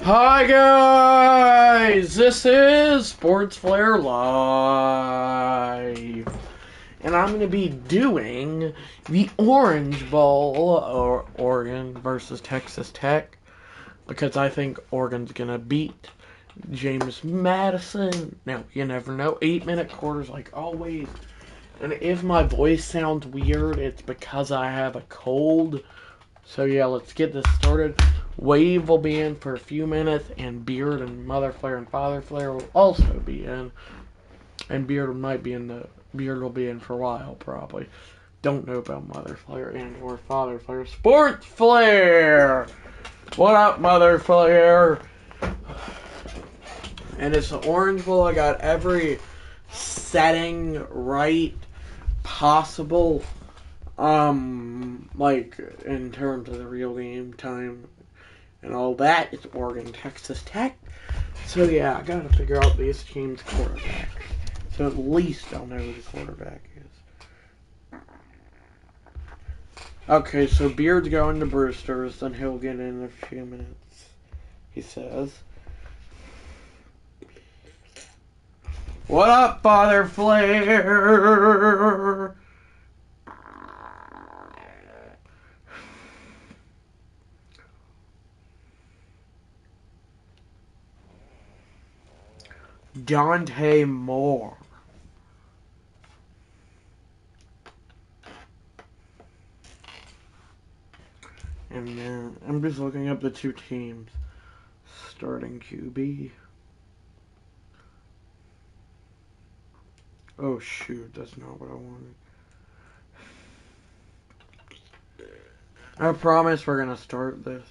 Hi guys, this is Sports Flare Live, and I'm going to be doing the Orange Bowl, or Oregon versus Texas Tech, because I think Oregon's going to beat James Madison. Now, you never know, 8-minute quarters like always, and if my voice sounds weird, it's because I have a cold. So yeah, let's get this started. Wave will be in for a few minutes, and Beard and Mother Flare and Father Flare will also be in. And Beard will be in for a while, probably. Don't know about Mother Flare and or Father Flare. Sports Flare! What up, Mother Flare? And it's the Orange Bowl. I got every setting right possible. Like, in terms of the real game time and all that, it's Oregon, Texas Tech. So, yeah, I gotta figure out these teams' quarterbacks. So at least I'll know who the quarterback is. Okay, so Beard's going to Brewster's, then he'll get in a few minutes, he says. What up, Father Flare? Dante Moore. And then I'm just looking up the two teams. Starting QB. Oh shoot, that's not what I wanted. I promise we're gonna start this.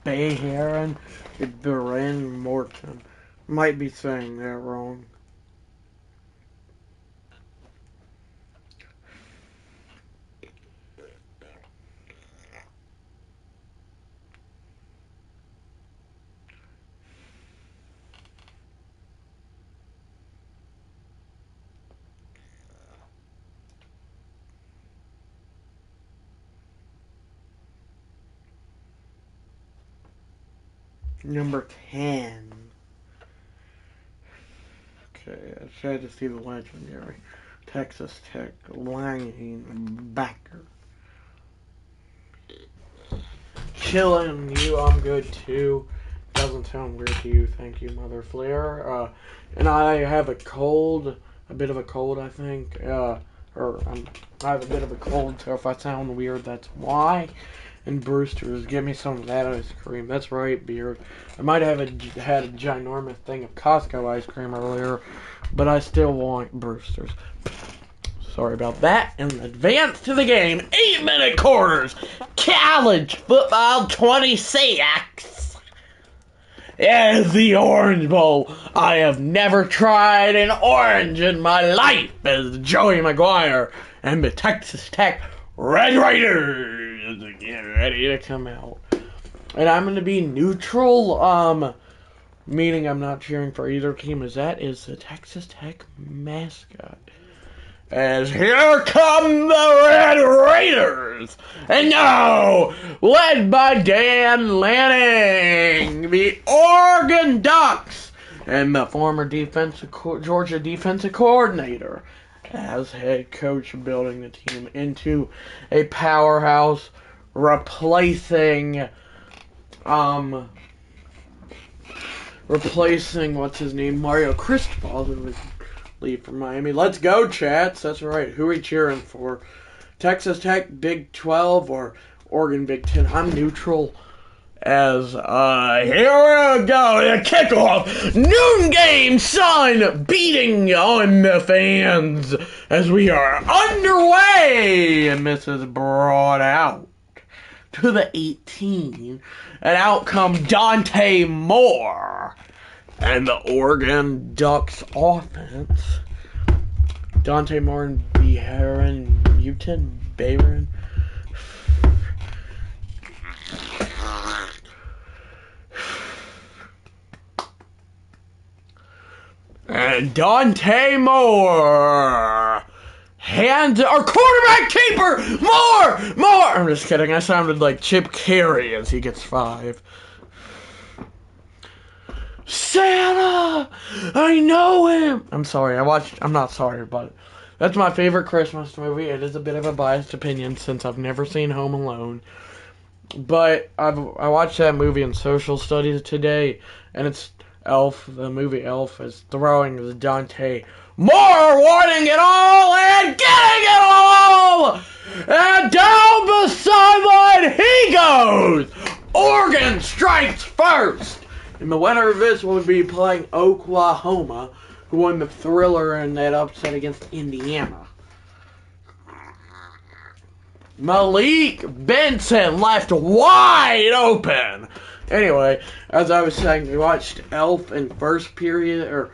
Bayheron and Beren Morton. Might be saying that wrong. Number 10. Okay, I tried to see the legendary Texas Tech linebacker. Chilling you, I'm good too. Doesn't sound weird to you, thank you, Mother Flare. And I have a bit of a cold, I think. I have a bit of a cold, so if I sound weird, that's why. And Brewster's, give me some of that ice cream. That's right, Beard. I might have had a ginormous thing of Costco ice cream earlier, but I still want Brewster's. Sorry about that. And advance to the game. 8-minute quarters. College football 26. As the Orange Bowl. I have never tried an orange in my life as Joey McGuire and the Texas Tech Red Raiders get ready to come out. And I'm going to be neutral, meaning I'm not cheering for either team, as that is the Texas Tech mascot. As here come the Red Raiders! And now, led by Dan Lanning, the Oregon Ducks, and the former Georgia defensive coordinator, as head coach, building the team into a powerhouse, replacing what's his name, Mario Cristobal, who was leave from Miami. Let's go, chats. That's right. Who are we cheering for? Texas Tech, Big 12, or Oregon, Big 10? I'm neutral. As, here we go. The kickoff. Noon game, son. Beating on the fans as we are underway. And this is brought out to the 18. And out come Dante Moore. And the Oregon Ducks offense. Dante Moore and Bayron. and Dante Moore. Our quarterback keeper, more. I'm just kidding. I sounded like Chip Carey as he gets 5. Santa, I know him. I'm not sorry, but that's my favorite Christmas movie. It is a bit of a biased opinion since I've never seen Home Alone. But I watched that movie in social studies today, and it's Elf. The movie Elf is throwing the Dante Moore, wanting it all and getting it all! And down the sideline he goes! Oregon strikes first! And the winner of this will be playing Oklahoma, who won the thriller in that upset against Indiana. Malik Benson left wide open! Anyway, as I was saying, we watched Elf in first period,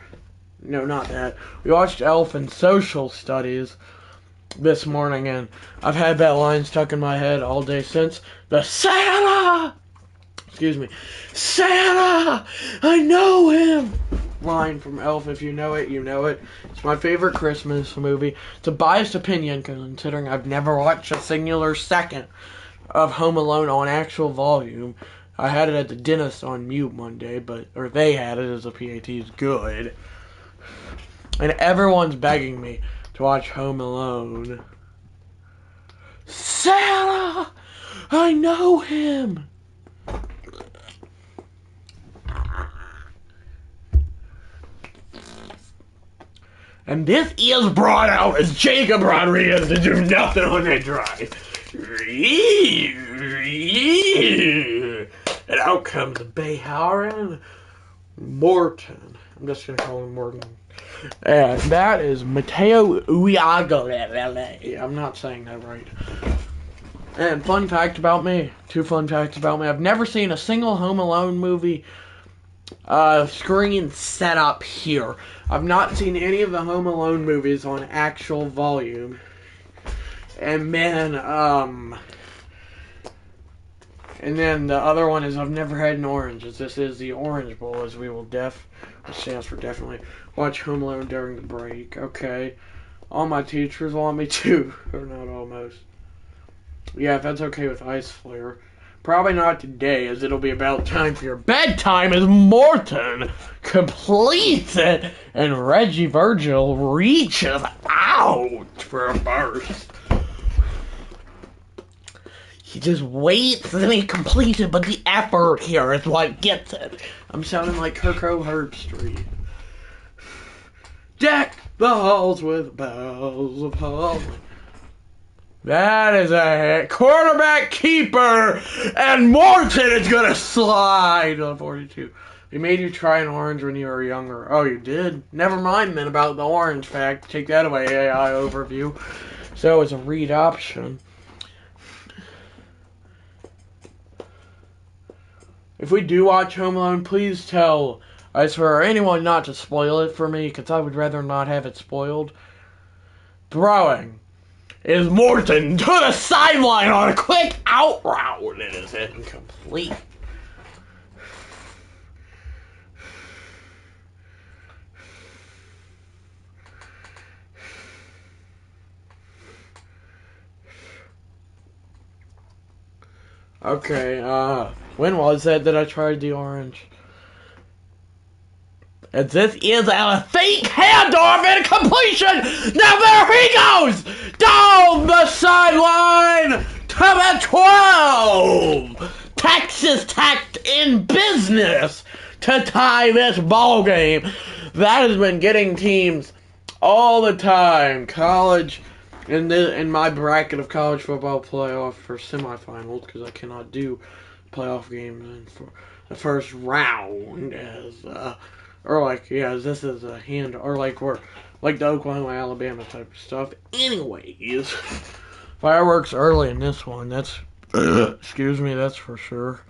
no, not that. We watched Elf in social studies this morning, and I've had that line stuck in my head all day since. The Santa! Santa! I know him! Line from Elf. If you know it, you know it. It's my favorite Christmas movie. It's a biased opinion, considering I've never watched a singular second of Home Alone on actual volume. I had it at the dentist on mute one day, or they had it, as the PAT is good. And everyone's begging me to watch Home Alone. Santa! I know him! And this is brought out as Jacob Rodriguez to do nothing on that drive. And out comes Bayhauer Morton. I'm just going to call him Morton. And that is Mateo Uiagalelele. I'm not saying that right. And two fun facts about me. I've never seen a single Home Alone movie screen set up here. I've not seen any of the Home Alone movies on actual volume. And then the other one is I've never had an orange, as this is the Orange Bowl, as we will which stands for definitely, watch Home Alone during the break. Okay. All my teachers want me to, or not almost. Yeah, if that's okay with Ice Flare. Probably not today, as it'll be about time for your bedtime as Morton completes it and Reggie Virgil reaches out for a burst. He just waits and he completes it, but the effort here is what gets it. I'm sounding like Kirko Herbstreit. Deck the halls with bells of holly. That is a hit. Quarterback keeper, and Morton is going to slide on 42. They made you try an orange when you were younger. Oh, you did? Never mind then about the orange fact. Take that away, AI overview. So it's a read option. If we do watch Home Alone, please tell, I swear, anyone not to spoil it for me, because I would rather not have it spoiled. Throwing is Morton to the sideline on a quick out route, and it is incomplete. Okay, when was that I tried the orange? And this is a fake handoff and completion! Now there he goes! Down the sideline to the 12! Texas Tech in business to tie this ball game. That has been getting teams all the time. College, in my bracket of college football playoff for semifinals, because I cannot do playoff games for the first round as this is a hand, or like the Oklahoma Alabama type of stuff. Anyways, fireworks early in this one. That's excuse me, that's for sure.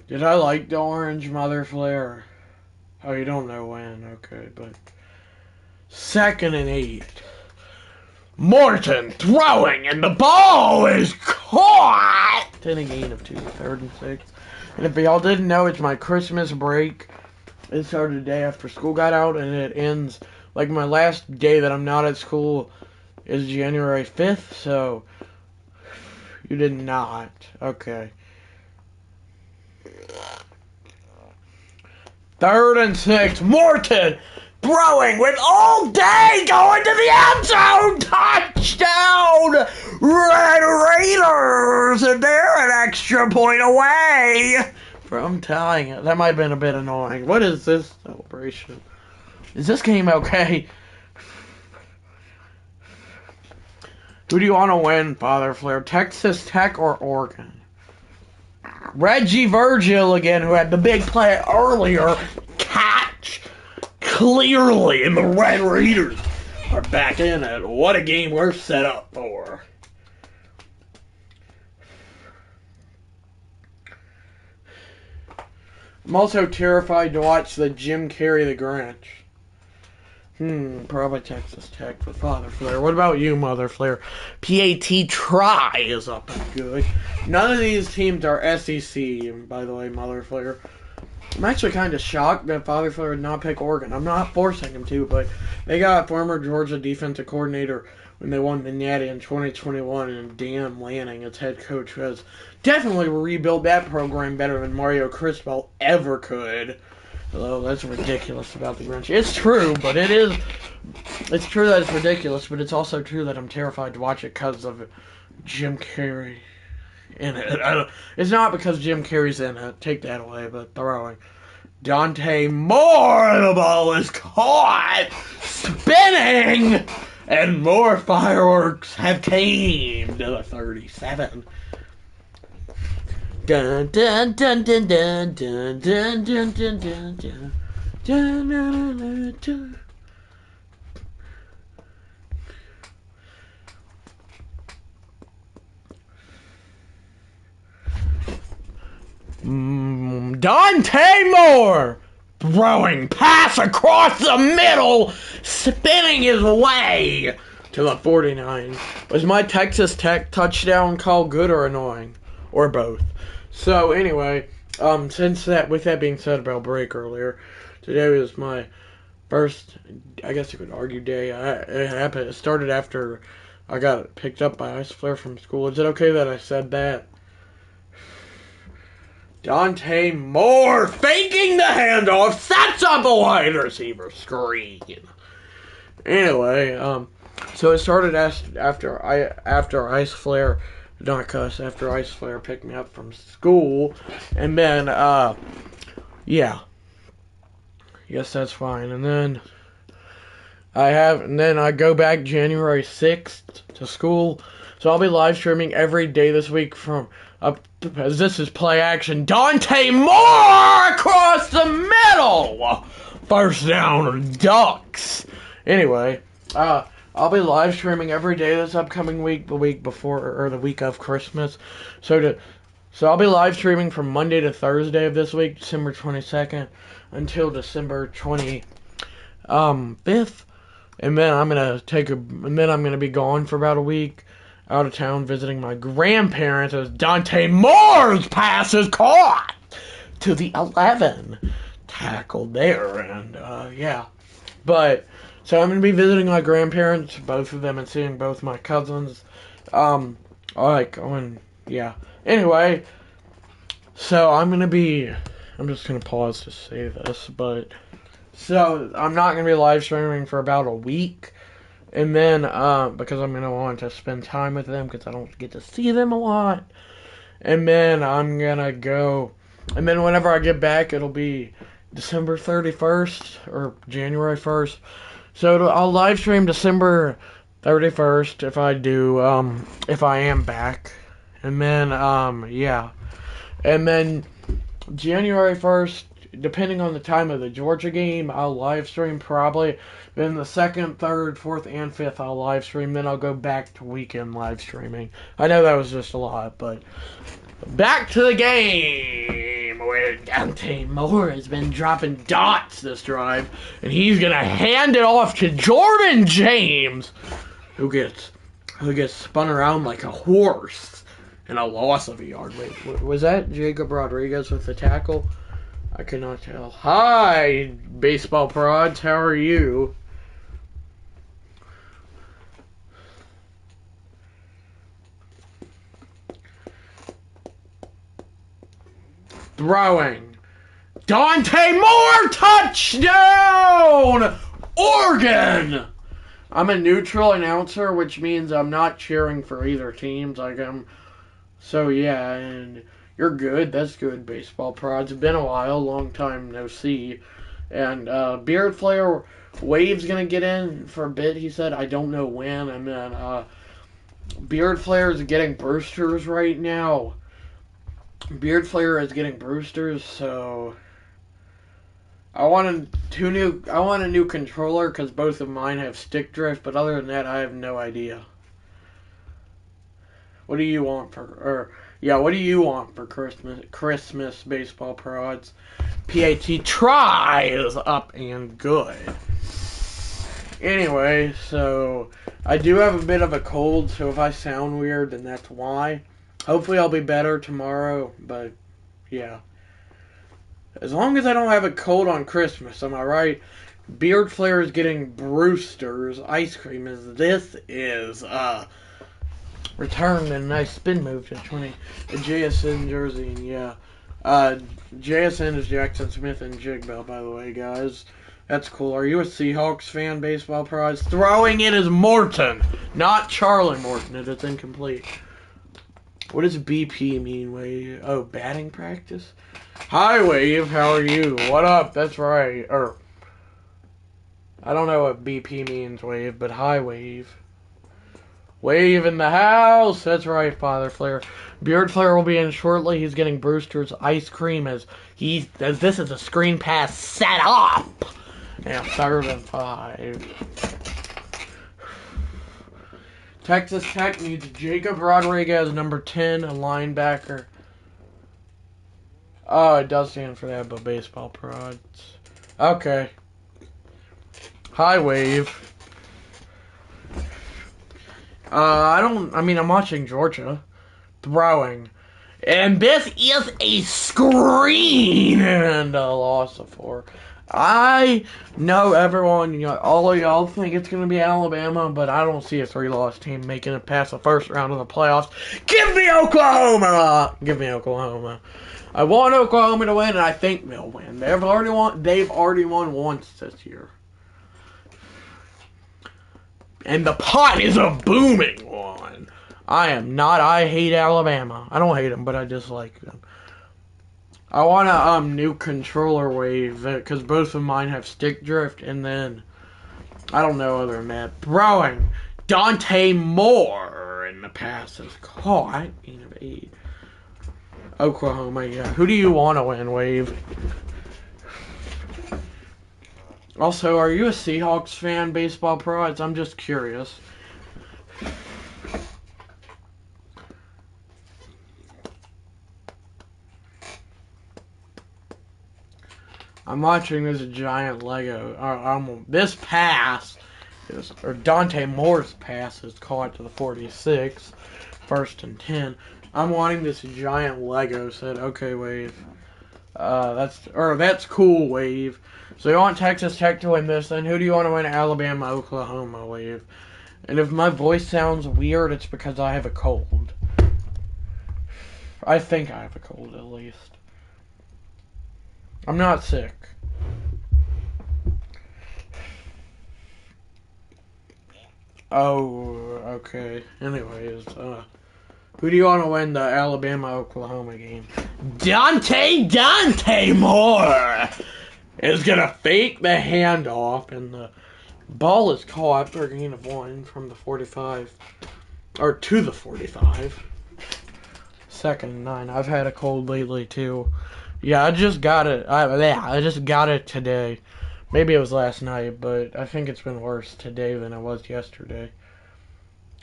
Did I like the orange mother flare? Oh, you don't know when, okay, but 2nd and 8. Morton throwing, and the ball is caught! 10 a gain of 2, 3rd and 6. And if y'all didn't know, it's my Christmas break. It started the day after school got out, and it ends, like, my last day that I'm not at school is January 5th, so you did not. Okay. 3rd and 6. Morton throwing with all day going to the end zone. Touchdown, Red Raiders, and they're an extra point away from tying it. That might have been a bit annoying. What is this celebration? Is this game okay? Who do you want to win, Father Flair? Texas Tech or Oregon? Reggie Virgil again, who had the big play earlier, catch clearly, and the Red Raiders are back in it. What a game we're set up for. I'm also terrified to watch the Jim Carrey the Grinch. Probably Texas Tech for Father Flair. What about you, Mother Flair? PAT Try is up and good. None of these teams are SEC, by the way, Mother Flair. I'm actually kind of shocked that Father Flair did not pick Oregon. I'm not forcing him to, but they got former Georgia defensive coordinator when they won the Natty in 2021, and Dan Lanning, its head coach, who has definitely rebuilt that program better than Mario Cristobal ever could. Although that's ridiculous about the Grinch. It's true, but it's true that it's ridiculous, but it's also true that I'm terrified to watch it because of Jim Carrey in it. It's not because Jim Carrey's in it. Take that away, but throwing. Dante Moore, the ball is caught, spinning, and more fireworks have came to the 37. Dun dun dun dun dun dun dun dun dun dun dun dun dun. Dante Moore throwing pass across the middle, spinning his way to the 49. Was my Texas Tech touchdown call good or annoying? Or both? So anyway, with that being said about break earlier, today was my first, I guess you could argue, day. It started after I got picked up by Ice Flare from school. Is it okay that I said that? Dante Moore faking the handoff, sets up a wide receiver screen. Anyway, so it started after Ice Flare. Not cuss, after Ice Flare picked me up from school. And then, yeah. Yes, that's fine. And then I go back January 6th to school. So I'll be live streaming every day this week as this is play action. Dante Moore across the middle! First down, Ducks. Anyway, I'll be live streaming every day this upcoming week, the week before, or the week of Christmas. So I'll be live streaming from Monday to Thursday of this week, December 22nd, until December 25th. And then I'm gonna be gone for about a week, out of town visiting my grandparents as Dante Moore's pass is caught to the 11. Tackled there, and yeah. But so I'm going to be visiting my grandparents, both of them, and seeing both my cousins. Yeah. Anyway, so I'm just going to pause to say this, but, so I'm not going to be live streaming for about a week, and then, because I'm going to want to spend time with them, because I don't get to see them a lot, and then I'm going to go, and then whenever I get back, it'll be December 31st, or January 1st, so I'll live stream December 31st if I am back. And then, yeah. And then January 1st, depending on the time of the Georgia game, I'll live stream probably. Then the 2nd, 3rd, 4th, and 5th, I'll live stream. Then I'll go back to weekend live streaming. I know that was just a lot, but back to the game, where Dante Moore has been dropping dots this drive, and he's gonna hand it off to Jordan James, who gets spun around like a horse And a loss of a yard. Wait, was that Jacob Rodriguez with the tackle? I cannot tell. Hi, baseball prods. How are you? Throwing. Dante Moore, touchdown! Oregon! I'm a neutral announcer, which means I'm not cheering for either teams. So yeah, and you're good. That's good, baseball prods. It's been a while, long time no see. And Beard Flair Wave's gonna get in for a bit. He said, I don't know when. And then Beard Flair is getting boosters right now. Beard Flair is getting boosters, so I want a new controller because both of mine have stick drift. But other than that, I have no idea. What do you want for Christmas, baseball prods? PAT tries up and good. Anyway, so I do have a bit of a cold, so if I sound weird, then that's why. Hopefully I'll be better tomorrow, but yeah. As long as I don't have a cold on Christmas, am I right? Beard Flair is getting Brewster's ice cream as this is returned and a nice spin move to 20. The JSN jersey, and yeah. JSN is Jackson Smith and Jigbell, by the way, guys. That's cool. Are you a Seahawks fan, baseball prize? Throwing it is Morton, not Charlie Morton. It is incomplete. What does BP mean, Wave? Oh, batting practice? Hi, Wave. How are you? What up? That's right. I don't know what BP means, Wave, but hi, Wave. Wave in the house. That's right, Father Flair. Beard Flair will be in shortly. He's getting Brewster's ice cream as this is a screen pass set up. Yeah, 3rd and 5. Texas Tech needs Jacob Rodriguez, number 10, a linebacker. Oh, it does stand for that, but baseball prods. Okay. Hi, Wave. I'm watching Georgia. Throwing. And this is a screen! And a loss of 4. I know everyone, all of y'all think it's going to be Alabama, but I don't see a 3-loss team making it past the first round of the playoffs. Give me Oklahoma! Give me Oklahoma. I want Oklahoma to win, and I think they'll win. They've already won once this year. And the pot is a booming one. I hate Alabama. I don't hate them, but I dislike them. I want a new controller, Wave, because both of mine have stick drift, and then I don't know other than that. Throwing Dante Moore, and the pass is caught. Oklahoma, yeah. Who do you want to win, Wave? Also, are you a Seahawks fan, baseball prods? I'm just curious. I'm watching this giant Lego. This pass Dante Moore's pass is caught to the 46, 1st and 10. I'm wanting this giant Lego set. Okay, Wave. That's cool, Wave. So you want Texas Tech to win this, then who do you want to win? Alabama, Oklahoma, Wave. And if my voice sounds weird, it's because I have a cold. I think I have a cold, at least. I'm not sick. Oh, okay. Anyways, who do you want to win the Alabama-Oklahoma game? Dante Moore is going to fake the handoff, and the ball is caught for a gain of 1 from the 45, or to the 45. 2nd and 9. I've had a cold lately, too. Yeah, I just got it. I just got it today. Maybe it was last night, but I think it's been worse today than it was yesterday.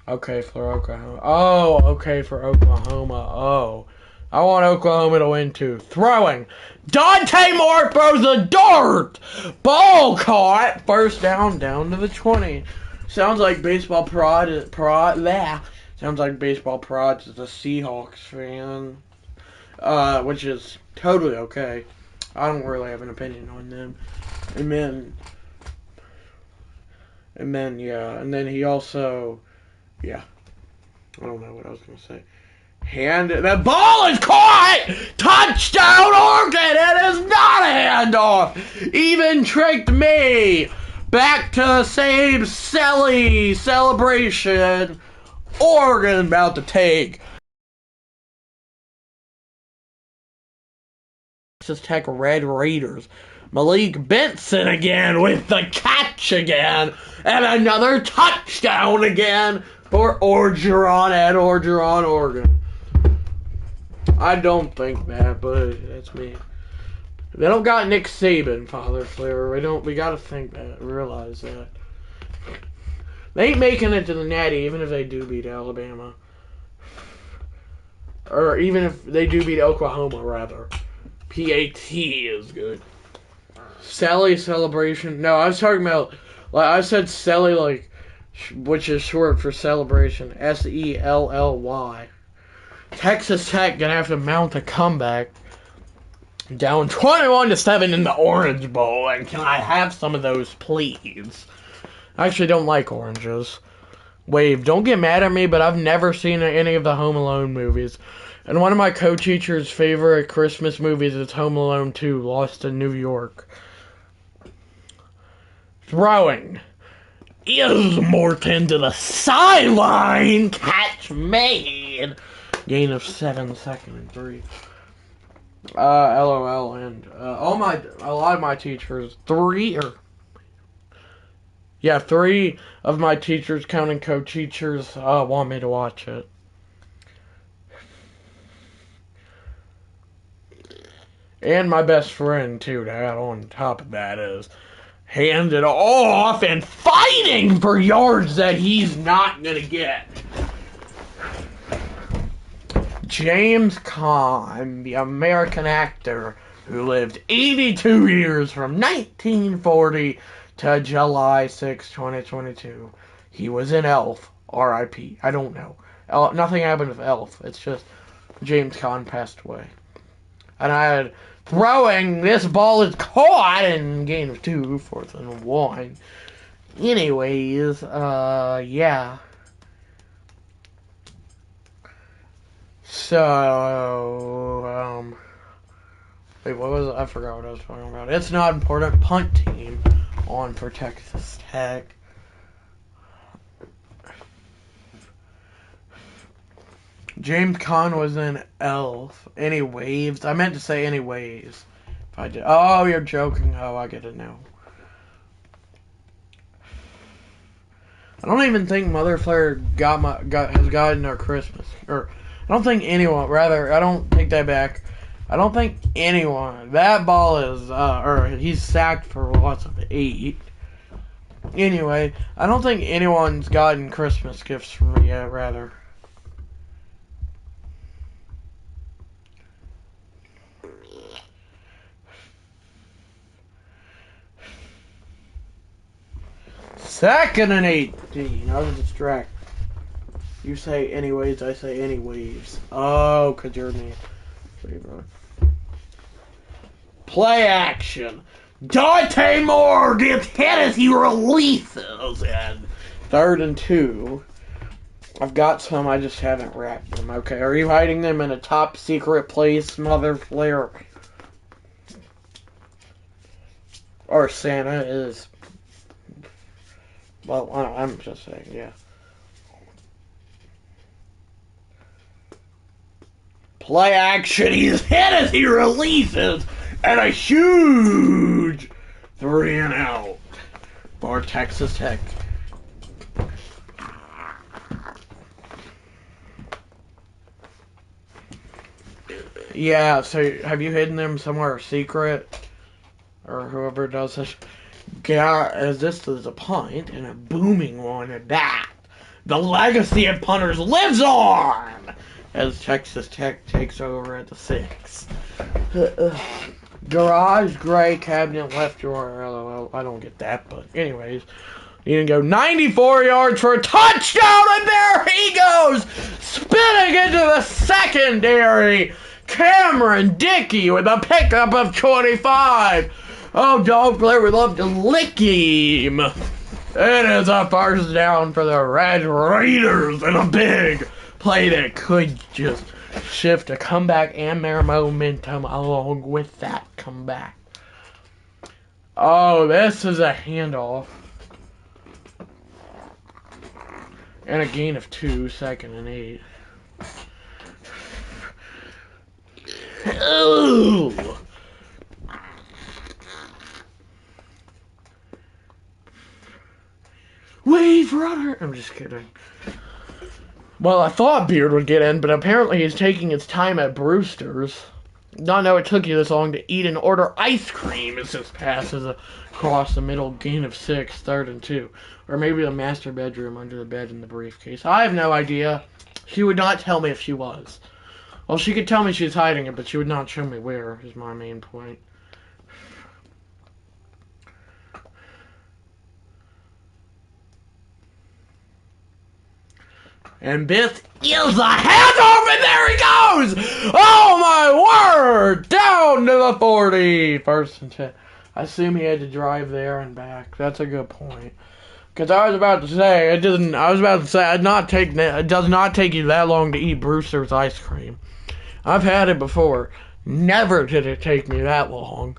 Okay, for Oklahoma. Oh, okay, for Oklahoma. Oh. I want Oklahoma to win, too. Throwing. Dante Moore throws a dart! Ball caught! 1st down to the 20. Sounds like baseball prod there. Sounds like Baseball Prods is a Seahawks fan, which is totally okay. I don't really have an opinion on them. And then he also, yeah, I don't know what I was going to say. The ball is caught! Touchdown, Oregon! It is not a handoff! Even tricked me! Back to the same silly celebration. Oregon about to take. Texas Tech Red Raiders. Malik Benson again with the catch again. And another touchdown again for Orgeron at Orgeron, Oregon. I don't think that, but that's me. They don't got Nick Saban, Father Flair. We gotta think that, realize that. They ain't making it to the Natty, even if they do beat Alabama. Or even if they do beat Oklahoma, rather. PAT is good. Sally celebration. No, I was talking about, like, I said Sally, like, which is short for celebration. SELLY. Texas Tech gonna have to mount a comeback. Down 21-7 in the Orange Bowl, and can I have some of those, please? I actually don't like oranges. Wave, don't get mad at me, but I've never seen any of the Home Alone movies. And one of my co-teacher's favorite Christmas movies is Home Alone 2, Lost in New York. Throwing. Is Morton to the sideline. Catch made. Gain of 7, second and 3. LOL, and a lot of my teachers, three of my teachers, counting co-teachers, want me to watch it. And my best friend, too, to add on top of that, is handed off and fighting for yards that he's not gonna get. James Caan, the American actor who lived 82 years from 1940 to July 6, 2022. He was in Elf, R.I.P. I don't know. Nothing happened with Elf. It's just James Caan passed away. And I had throwing. This ball is caught in gain of 2, 4th and 1. Anyways, yeah. So, wait, what was it? I forgot what I was talking about. It's not important. Punt team on for Texas Tech. James Caan was in Elf. Any waves? I meant to say any waves. If I did. Oh, you're joking. Oh, I get it now. I don't even think Mother Flair has gotten our Christmas. Or I don't think anyone. Rather, I don't take that back. I don't think anyone. That ball is, he's sacked for lots of 8. Anyway, I don't think anyone's gotten Christmas gifts from me yet, rather. Second and 18. I was distracted. You say anyways, I say anyways. Oh, because you're me. Play action. Dante Moore gets hit as he releases. And 3rd and 2. I've got some, I just haven't wrapped them. Okay, are you hiding them in a top secret place, Mother Flair? Or Santa is... Well, I'm just saying, yeah. Play action, he's hit as he releases, and a huge 3 and out for Texas Tech. Yeah, so have you hidden them somewhere secret? Or whoever does this? As this is a punt, and a booming one at that. The legacy of punters lives on as Texas Tech takes over at the 6. Garage, gray, cabinet, left drawer, LOL. I don't get that, but anyways. You can go 94 yards for a touchdown, and there there he goes! Spinning into the secondary! Cameron Dickey with a pickup of 25. Oh, dog player would love to lick him. It is a first down for the Red Raiders and a big play that could just shift a comeback and their momentum along with that comeback. Oh, this is a handoff. And a gain of 2, 2nd and 8. Ooh. Wave runner! I'm just kidding. Well, I thought Beard would get in, but apparently he's taking his time at Brewster's. Not know it took you this long to eat and order ice cream. It just passes across the middle, gain of 6, 3rd and 2. Or maybe the master bedroom under the bed in the briefcase. I have no idea. She would not tell me if she was. Well, she could tell me she's hiding it, but she would not show me where, is my main point. And Biff is a handoff, and there he goes! Oh my word! Down to the 40! 1st and 10. I assume he had to drive there and back. That's a good point. Because I was about to say, it does not take you that long to eat Brewster's ice cream. I've had it before. Never did it take me that long.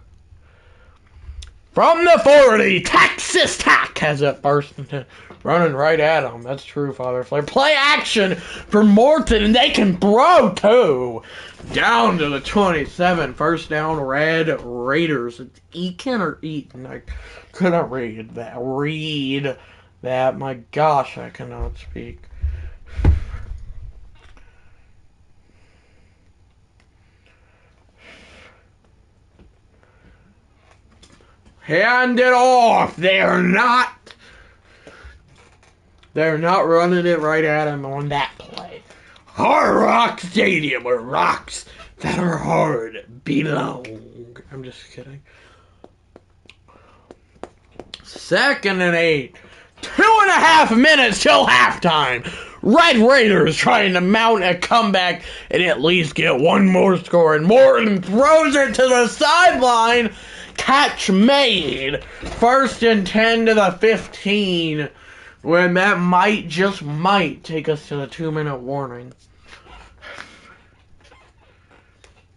From the 40, Texas Tech has it 1st and 10. Running right at him. That's true, Father Flair. Play action for Morton, and they can throw, too. Down to the 27. 1st down, Red Raiders. It's Eakin or Eaton? I couldn't read that. My gosh, I cannot speak. Hand it off. They're not running it right at him on that play. Hard Rock Stadium, where rocks that are hard belong. I'm just kidding. 2nd and 8. 2.5 minutes till halftime. Red Raiders trying to mount a comeback and at least get one more score. And Morton throws it to the sideline. Catch made. 1st and 10 to the 15. When that might take us to the 2-minute warning.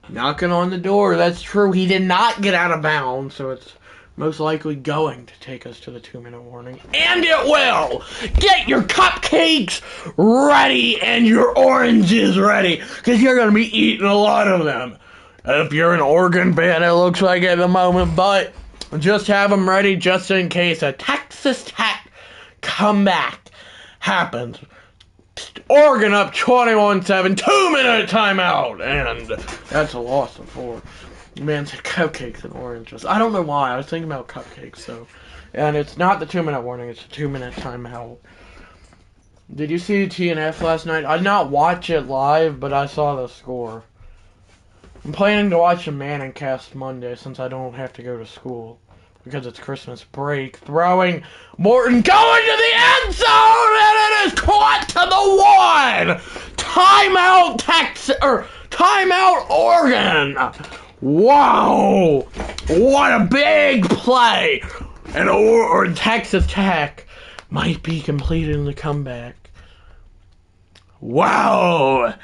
Knocking on the door. That's true. He did not get out of bounds, so it's most likely going to take us to the 2-minute warning. And it will! Get your cupcakes ready and your oranges ready, because you're going to be eating a lot of them. If you're an Oregon fan, it looks like at the moment, but just have them ready just in case a Texas Tech comeback happens. Oregon up 21-7, 2-minute timeout, and that's a loss of 4. Man, it's cupcakes and oranges. I don't know why. I was thinking about cupcakes, so. And it's not the 2-minute warning, it's a 2-minute timeout. Did you see TNF last night? I did not watch it live, but I saw the score. I'm planning to watch the Manning cast Monday since I don't have to go to school. Because it's Christmas break. Throwing. Morton going to the end zone! And it is caught to the 1! Timeout Timeout Oregon! Wow! What a big play! And Texas Tech might be completing the comeback. Wow!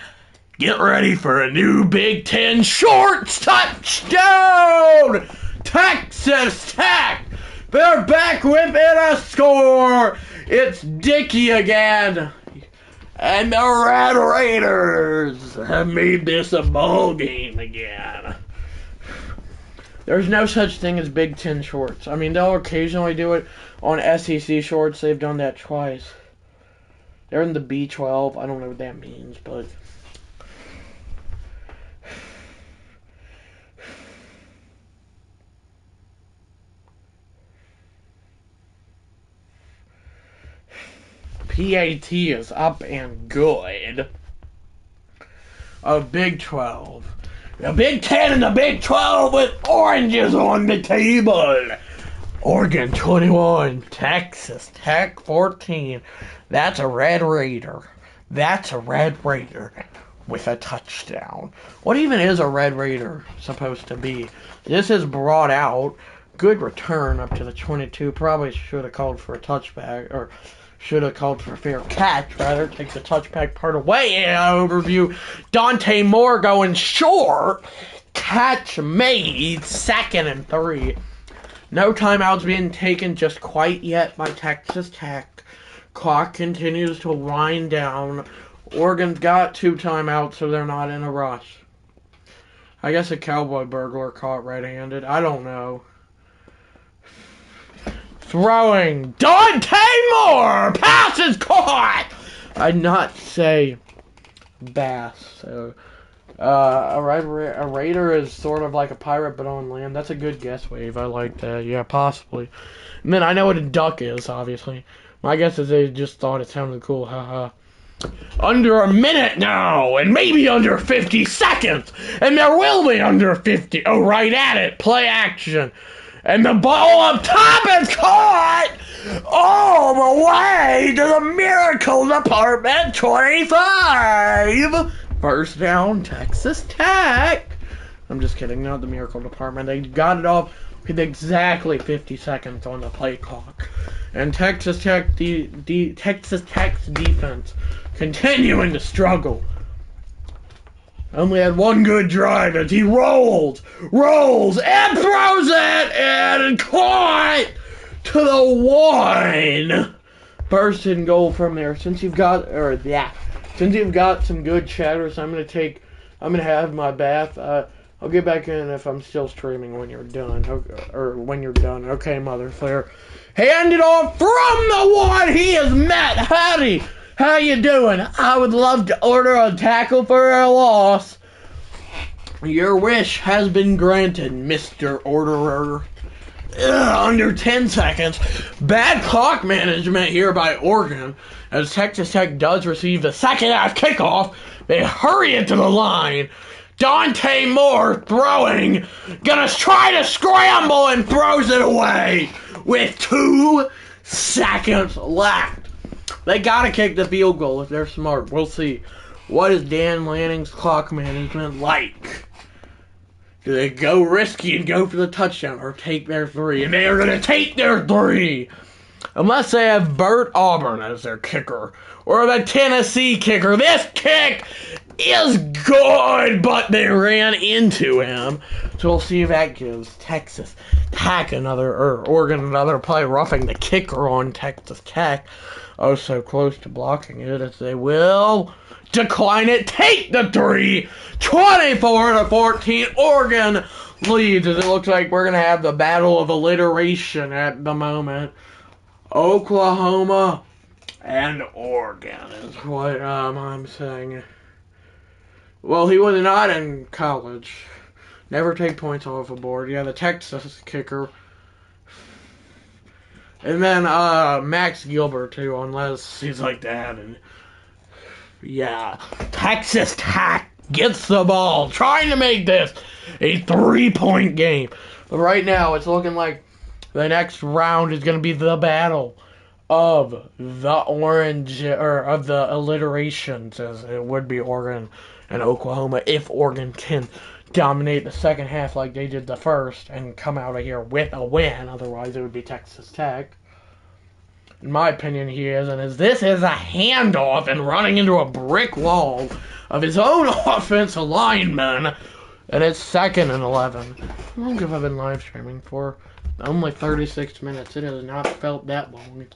Get ready for a new Big Ten Shorts touchdown! Texas Tech! They're back within a score! It's Dickey again! And the Red Raiders have made this a ball game again. There's no such thing as Big Ten Shorts. I mean, they'll occasionally do it on SEC Shorts. They've done that twice. They're in the B12. I don't know what that means, but... PAT is up and good. Big 12. The Big 10 and the Big 12 with oranges on the table. Oregon 21, Texas Tech 14. That's a Red Raider. That's a Red Raider with a touchdown. What even is a Red Raider supposed to be? This is brought out. Good return up to the 22. Probably should have called for a touchback, or should have called for a fair catch, rather. Take the touchback part away. And overview. Dante Moore going short. Catch made. 2nd and 3. No timeouts being taken just quite yet by Texas Tech. Clock continues to wind down. Oregon's got 2 timeouts, so they're not in a rush. I guess a cowboy burglar caught red-handed. I don't know. Throwing. Dante Moore! Pass is caught! I'd not say bass. So, a raider is sort of like a pirate, but on land. That's a good guess, Wave. I like that. Yeah, possibly. And then I know what a duck is, obviously. My guess is they just thought it sounded cool. Haha. Under a minute now, and maybe under 50 seconds, and there will be under 50. Oh, right at it. Play action. And the ball up top is caught all the way to the Miracle Department 25. First down, Texas Tech. I'm just kidding, not the Miracle Department. They got it off with exactly 50 seconds on the play clock. And Texas Tech's defense continuing to struggle. Only had one good drive as he rolls, and throws it, and caught to the 1. First and goal from there. Since you've got some good chatters, I'm gonna have my bath. I'll get back in if I'm still streaming when you're done, or when you're done. Okay, Mother Flare. Hand it off from the 1. He is Matt Hattie. How you doing? I would love to order a tackle for a loss. Your wish has been granted, Mr. Orderer. Under 10 seconds. Bad clock management here by Oregon. As Texas Tech does receive the second half kickoff, they hurry into the line. Dante Moore throwing. Gonna try to scramble and throws it away with 2 seconds left. They gotta kick the field goal if they're smart. We'll see. What is Dan Lanning's clock management like? Do they go risky and go for the touchdown or take their 3? And they are gonna take their 3! Unless they have Bert Auburn as their kicker. Or the Tennessee kicker. This kick is good, but they ran into him. So we'll see if that gives Texas Tech Oregon another play, roughing the kicker on Texas Tech. Oh, so close to blocking it as they will decline it. Take the 3. 24-14. Oregon leads as it looks like we're going to have the battle of alliteration at the moment. Oklahoma and Oregon is what I'm saying. Well, he was not in college. Never take points off a board. Yeah, the Texas kicker. And then Max Gilbert, too, unless he's like that. And yeah, Texas Tech gets the ball, trying to make this a 3-point game. But right now, it's looking like the next round is going to be the battle of the orange, or of the alliterations, as it would be Oregon and Oklahoma, if Oregon can dominate the second half like they did the first and come out of here with a win. Otherwise, it would be Texas Tech. In my opinion, he isn't, as this is a handoff and running into a brick wall of his own offensive lineman, and it's 2nd and 11. How long have I been live streaming for? Only 36 minutes. It has not felt that long.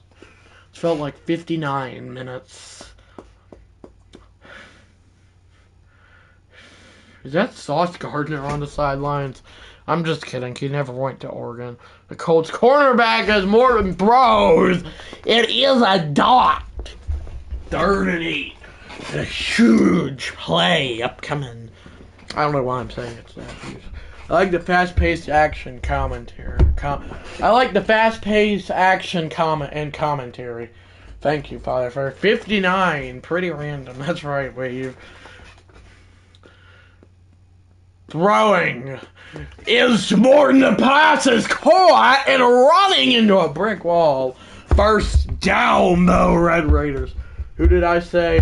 It's felt like 59 minutes. Is that Sauce Gardner on the sidelines? I'm just kidding. He never went to Oregon. The Colts cornerback has Morton throws. It is a dot. 3rd and 8. A huge play upcoming. I don't know why I'm saying it's that huge. I like the fast-paced action commentary. I like the fast-paced action commentary. Thank you, Father, for 59. Pretty random. That's right, Wave. Throwing is Morton. The pass is caught and running into a brick wall. First down, though, Red Raiders. Who did I say?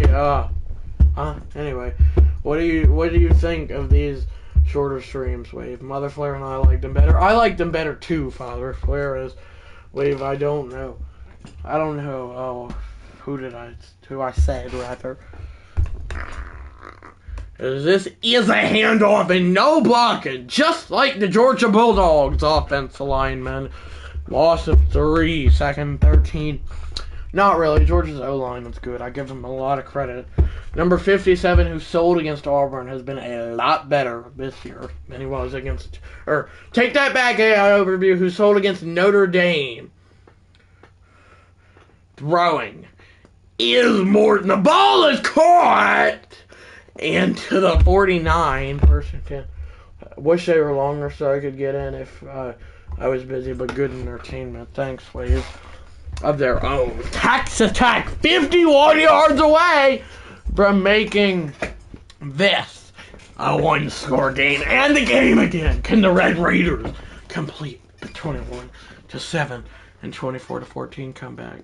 Anyway, what do you think of these shorter streams, Wave? Mother Flare and I liked them better. I liked them better too, Father Flare is. Wave, I don't know. Oh, who I said rather. This is a handoff and no blocking, just like the Georgia Bulldogs offensive lineman. Loss of 3, second 13. Not really. Georgia's O-line was good. I give them a lot of credit. Number 57, who sold against Auburn, has been a lot better this year than he was against... Or, take that back, AI overview, who sold against Notre Dame. Throwing is Morton. The ball is caught! And to the 49, first and 10. Wish they were longer so I could get in if I was busy, but good entertainment. Thanks, Wave. Of their own. Texas Tech, 51 yards away from making this a one-score game. And the game again. Can the Red Raiders complete the 21-7 and 24-14 comeback?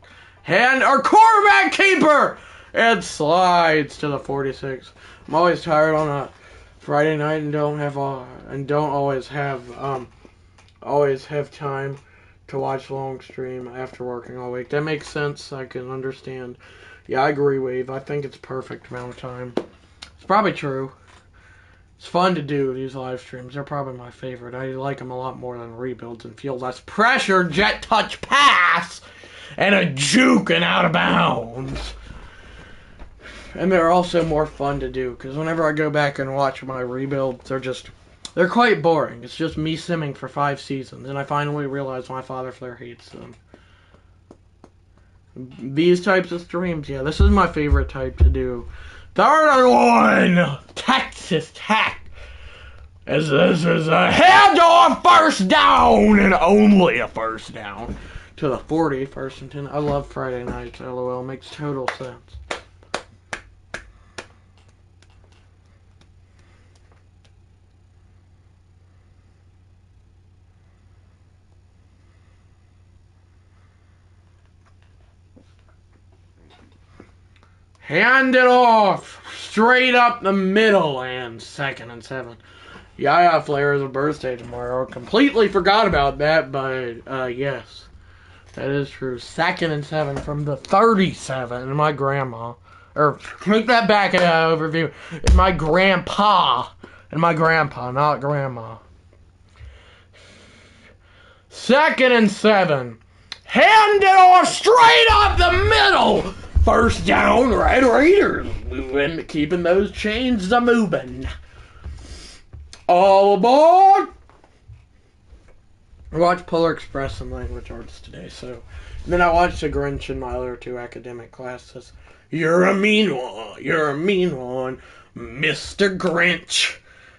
And our quarterback keeper! It slides to the 46. I'm always tired on a Friday night and don't always have time to watch long stream after working all week. That makes sense. I can understand. Yeah, I agree, Wave. I think it's perfect amount of time. It's probably true. It's fun to do these live streams. They're probably my favorite. I like them a lot more than rebuilds and feel less pressure, jet touch pass, and a juke and out of bounds. And they're also more fun to do, because whenever I go back and watch my rebuilds, they're quite boring. It's just me simming for 5 seasons, and I finally realize why Father Flare hates them. These types of streams, yeah, this is my favorite type to do. 3rd and 1! Texas Tech! As this is a handoff, first down, and only a first down. To the 40, first and 10. I love Friday nights, LOL. Makes total sense. Hand it off! Straight up the middle, and 2nd and 7. Yaya Flair has a birthday tomorrow. Completely forgot about that, but yes. That is true. 2nd and 7 from the 37. And my grandma. Or, take that back in overview. It's my grandpa. And my grandpa, not grandma. 2nd and 7. Hand it off straight up the middle! First down, Red Raiders. Moving, keeping those chains a-moving. All aboard! I watched Polar Express and Language Arts today, so... And then I watched The Grinch in my other 2 academic classes. You're a mean one, Mr. Grinch.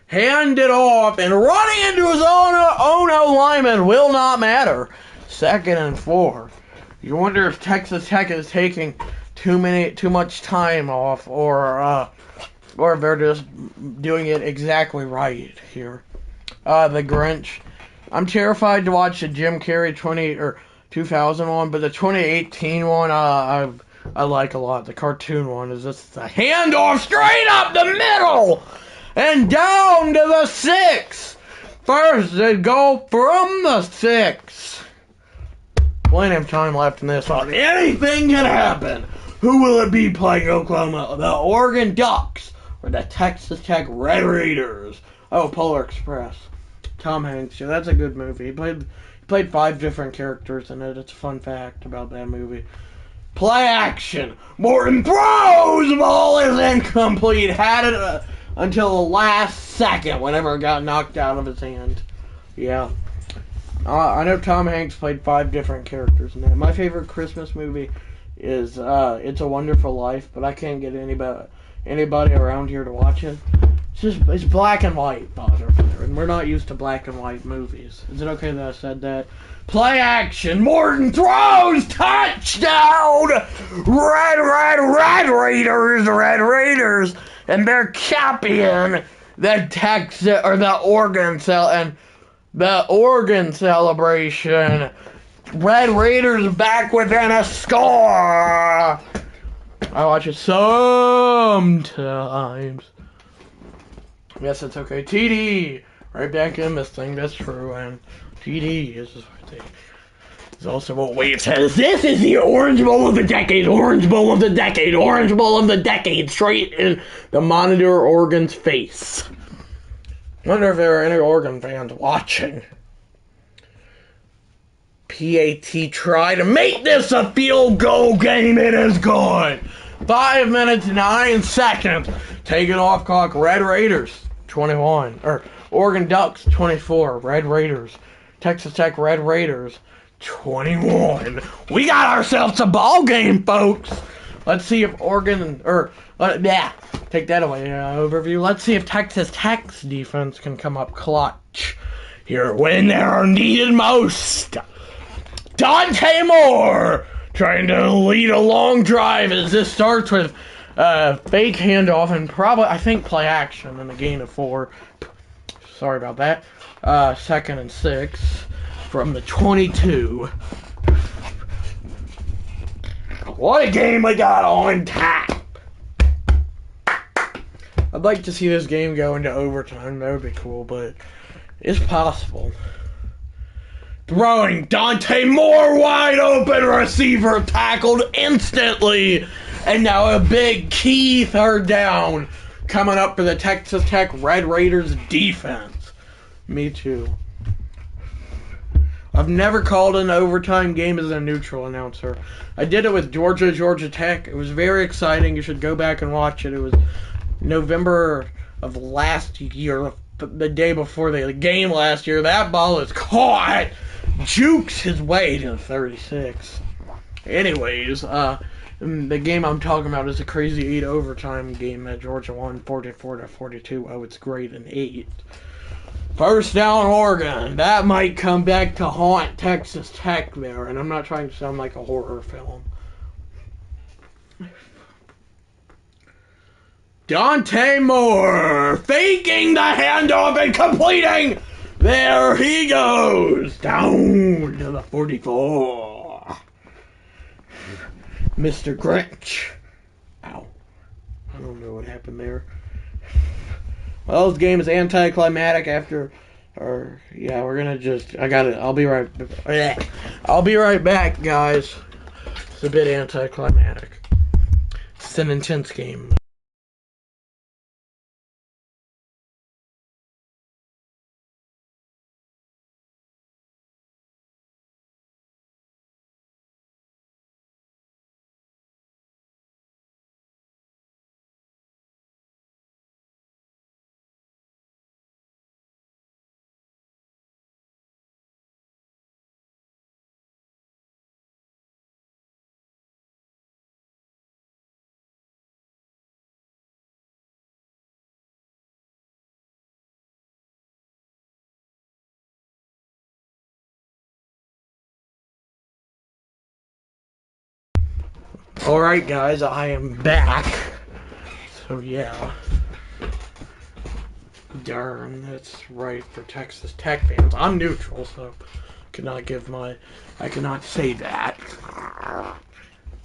Hand it off, and running into his own O-lineman will not matter. 2nd and 4. You wonder if Texas Tech is taking too much time off, or if they're just doing it exactly right here. The Grinch. I'm terrified to watch the Jim Carrey 2000 one, but the 2018 one I like a lot. The cartoon one is just a handoff straight up the middle and down to the 6. First they go from the 6. Plenty of time left in this one. Anything can happen. Who will it be playing Oklahoma? The Oregon Ducks or the Texas Tech Red Raiders? Oh, Polar Express. Tom Hanks. Yeah, that's a good movie. He played 5 different characters in it. It's a fun fact about that movie. Play action. Morton throws. The ball is incomplete. Had it until the last second whenever it got knocked out of his hand. Yeah. I know Tom Hanks played 5 different characters in that. My favorite Christmas movie is It's a Wonderful Life, but I can't get anybody around here to watch it. It's black and white, Father, and we're not used to black and white movies. Is it okay that I said that? Play action. Morton throws. Touchdown. Red Raiders, and they're copying the Oregon celebration. Red Raiders back within a score. I watch it sometimes. Yes, it's okay. TD! Right back in this thing, that's true. And TD is just right there. It's also what Wade says. This is the Orange Bowl of the decade, Orange Bowl of the decade, Orange Bowl of the decade, straight in the Monitor Oregon's face. Wonder if there are any Oregon fans watching. PAT try to make this a field goal game. It is good. 5 minutes, 9 seconds. Take it off clock. Red Raiders, 21. Or Oregon Ducks, 24. Red Raiders. Texas Tech Red Raiders, 21. We got ourselves a ball game, folks. Let's see if Oregon, take that away, overview. Let's see if Texas Tech's defense can come up clutch here when they are needed most. Dante Moore trying to lead a long drive as this starts with fake handoff and probably, I think, play action and a gain of 4. Sorry about that. 2nd and 6 from the 22. What a game we got on tap! I'd like to see this game go into overtime. That would be cool, but it's possible. Throwing Dante Moore wide open, receiver tackled instantly, and now a big key 3rd down coming up for the Texas Tech Red Raiders defense. Me too. I've never called an overtime game as a neutral announcer. I did it with Georgia Tech. It was very exciting. You should go back and watch it. It was November of last year, the day before the game last year. That ball is caught. Jukes his way to 36. Anyways, the game I'm talking about is a crazy 8 overtime game that Georgia won 44-42. Oh, it's great in 8. 1st down, Oregon. That might come back to haunt Texas Tech there, and I'm not trying to sound like a horror film. Dante Moore faking the handoff and completing. There he goes. Down to the 44. Mr. Grinch. Ow. I don't know what happened there. Well, this game is anticlimactic after, we're gonna just, I'll be right back, guys. It's a bit anticlimactic. It's an intense game. Alright, guys, I am back. So, yeah. Darn, that's right for Texas Tech fans. I'm neutral, so I cannot say that.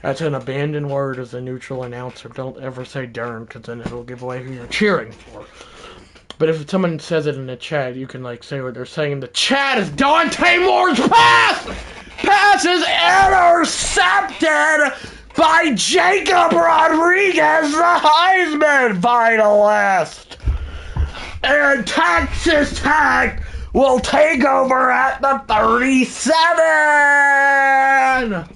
That's an abandoned word as a neutral announcer. Don't ever say darn, because then it'll give away who you're cheering for. But if someone says it in the chat, you can, say what they're saying in the chat is Dante Moore's pass! Pass is intercepted by Jacob Rodriguez, the Heisman finalist. And Texas Tech will take over at the 37.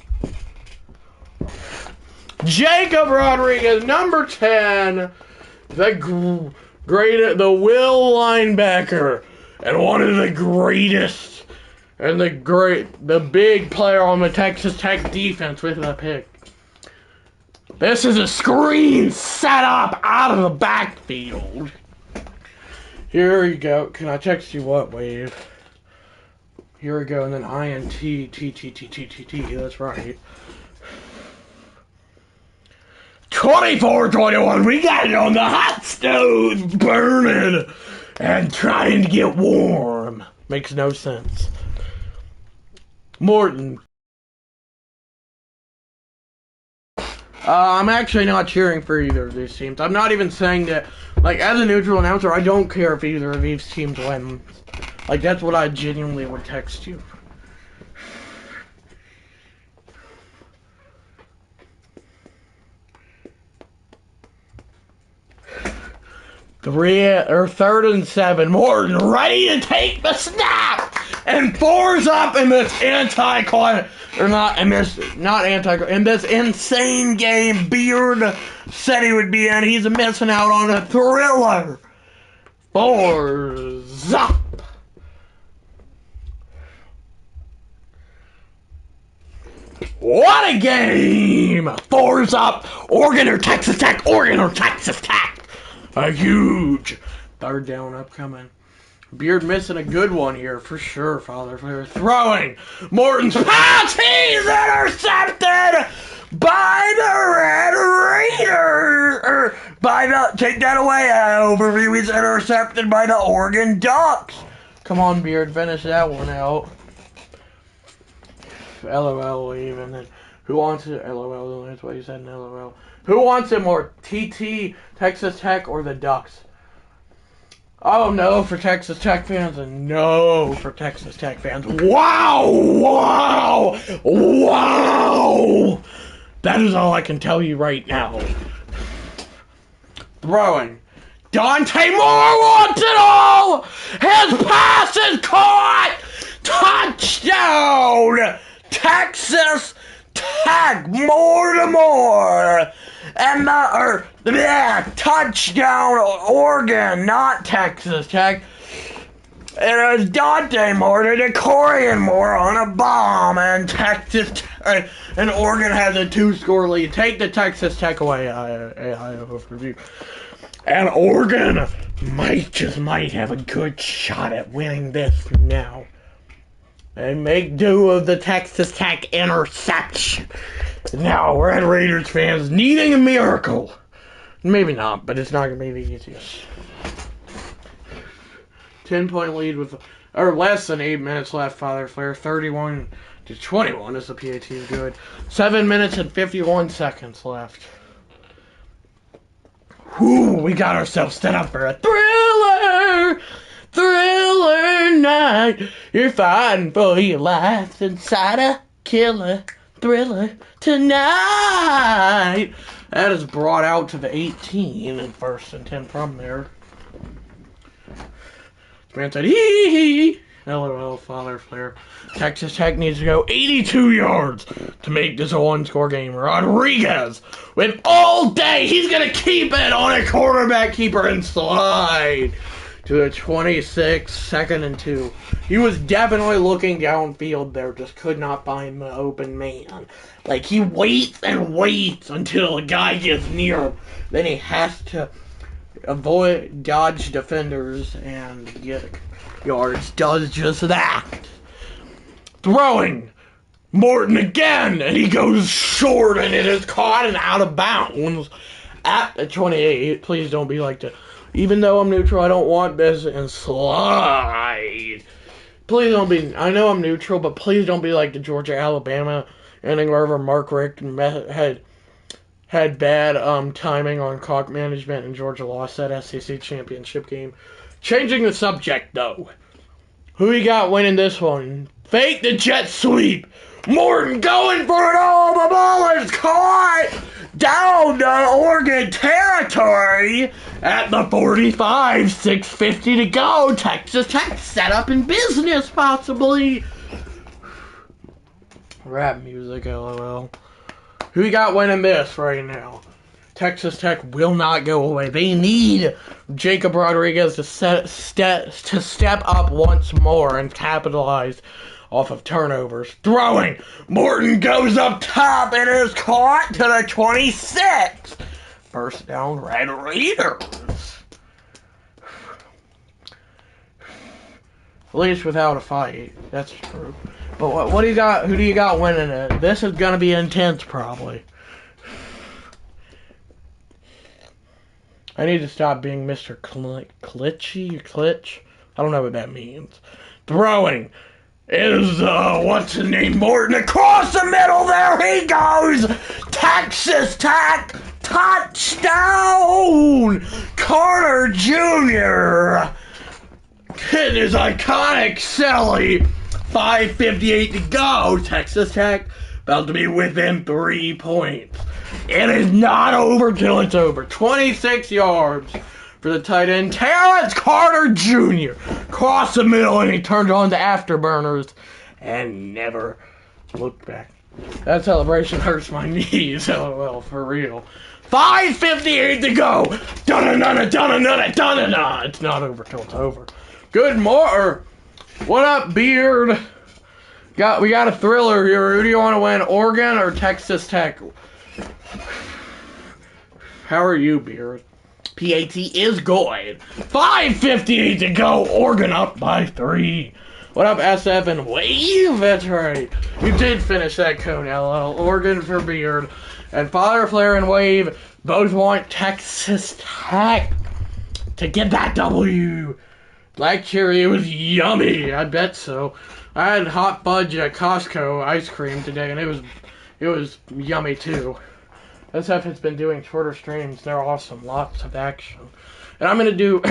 Jacob Rodriguez, number 10, the will linebacker, and one of the greatest, and the big player on the Texas Tech defense with a pick. This is a screen set up out of the backfield. Here you go. Can I text you what, Wave? Here we go, and then INT, T. That's right. 24-21. We got it on the hot stove, burning and trying to get warm. Makes no sense. Morton. I'm actually not cheering for either of these teams. I'm not even saying that, like, as a neutral announcer, I don't care if either of these teams win. Like, that's what I genuinely would text you. Third and 7. Morton ready to take the snap, and fours up in this in this insane game Beard said he would be in. He's missing out on a thriller. Fours up. What a game! Fours up. Oregon or Texas Tech. Oregon or Texas Tech. A huge third down upcoming. Beard missing a good one here for sure, Father Flair. Throwing. Morton's pass. He's intercepted by the Red Raider. Take that away, overview. He's intercepted by the Oregon Ducks. Come on, Beard, finish that one out. LOL even. Who wants it? LOL, that's what you said in LOL. Who wants it more? TT, Texas Tech, or the Ducks? Oh, no for Texas Tech fans, and no for Texas Tech fans. Wow! Wow! Wow! That is all I can tell you right now. Throwing. Dante Moore wants it all! His pass is caught! Touchdown! Texas Tech, more. And touchdown, Oregon, not Texas Tech. It was Dante Moore to Decorian Moore on a bomb, and and Oregon has a 2-score lead. Take the Texas Tech away, overview. And Oregon might have a good shot at winning this now. They make do of the Texas Tech interception. Now, Red Raiders fans needing a miracle. Maybe not, but it's not going to be the easiest. 10-point lead with less than 8 minutes left, Father Flair. 31-21 as the PAT is good. 7 minutes and 51 seconds left. Whew, we got ourselves set up for a thriller night. You're fighting for your life inside a killer thriller tonight. That is brought out to the 18 and 1st and 10 from there. This man said, hee. LOL, Father Flair. Texas Tech needs to go 82 yards to make this a 1-score game. Rodriguez with all day. He's going to keep it on a quarterback keeper and slide to the 26, 2nd and 2. He was definitely looking downfield there, just could not find the open man. Like, he waits and waits until a guy gets near him. Then he has to dodge defenders and get yards. Does just that. Throwing. Morton again, and he goes short, and it is caught and out of bounds at the 28. Please don't be like the... Even though I'm neutral, I don't want this and slide. Please don't be... I know I'm neutral, but please don't be like the Georgia-Alabama inning wherever Mark Richt had bad timing on clock management and Georgia lost that SEC championship game. Changing the subject, though. Who you got winning this one? Fake the jet sweep. Morton going for it all. The ball is caught down to Oregon territory at the 45. 6:50 to go. Texas Tech set up in business, possibly. Rap music, LOL. Who you got winning this right now? Texas Tech will not go away. They need Jacob Rodriguez to step up once more and capitalize off of turnovers. Throwing. Morton goes up top and is caught to the 26. First down, Red Raiders. At least without a fight. That's true. But what do you got? Who do you got winning it? This is going to be intense, probably. I need to stop being Mr. Klitsch. I don't know what that means. Throwing is, what's his name? Morton across the middle. There he goes. Texas Tech touchdown! Carter Jr. hitting his iconic Sally. 5:58 to go. Texas Tech about to be within 3 points. It is not over till it's over. 26 yards for the tight end, Terrence Carter Jr. Cross the middle, and he turned on the afterburners and never looked back. That celebration hurts my knees, LOL, for real. 5:58 to go. Dun-dun-dun-dun, dun-dun-dun-dun, dun-dun-dun. It's not over till it's over. Good morning. What up, Beard? We got a thriller here. Who do you want to win, Oregon or Texas Tech? How are you, Beard? PAT is good. 5:58 to go. Oregon up by 3. What up, SF and Wave? That's right. You did finish that code, LL. Oregon for Beard. And Father Flare and Wave both want Texas Tech to get that W. Black cherry, it was yummy. I bet so. I had hot fudge at Costco ice cream today, and it was yummy too. SF has been doing shorter streams. They're awesome. Lots of action. And I'm going to do,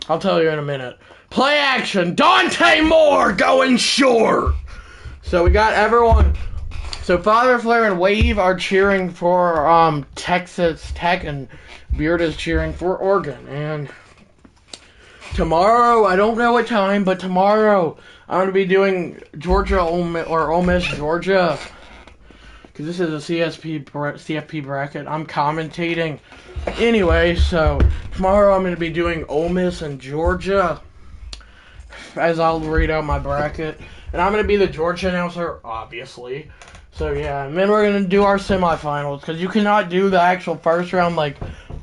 I'll tell you in a minute. Play action. Dante Moore going short. So we got everyone. So Father Flare and Wave are cheering for Texas Tech, and Beard is cheering for Oregon. And tomorrow, I don't know what time, but tomorrow I'm going to be doing Georgia or Ole Miss Georgia. Because this is a CFP bracket. I'm commentating. Anyway, so tomorrow I'm going to be doing Ole Miss and Georgia, as I'll read out my bracket. And I'm going to be the Georgia announcer, obviously. So yeah, and then we're going to do our semifinals. Because you cannot do the actual first round like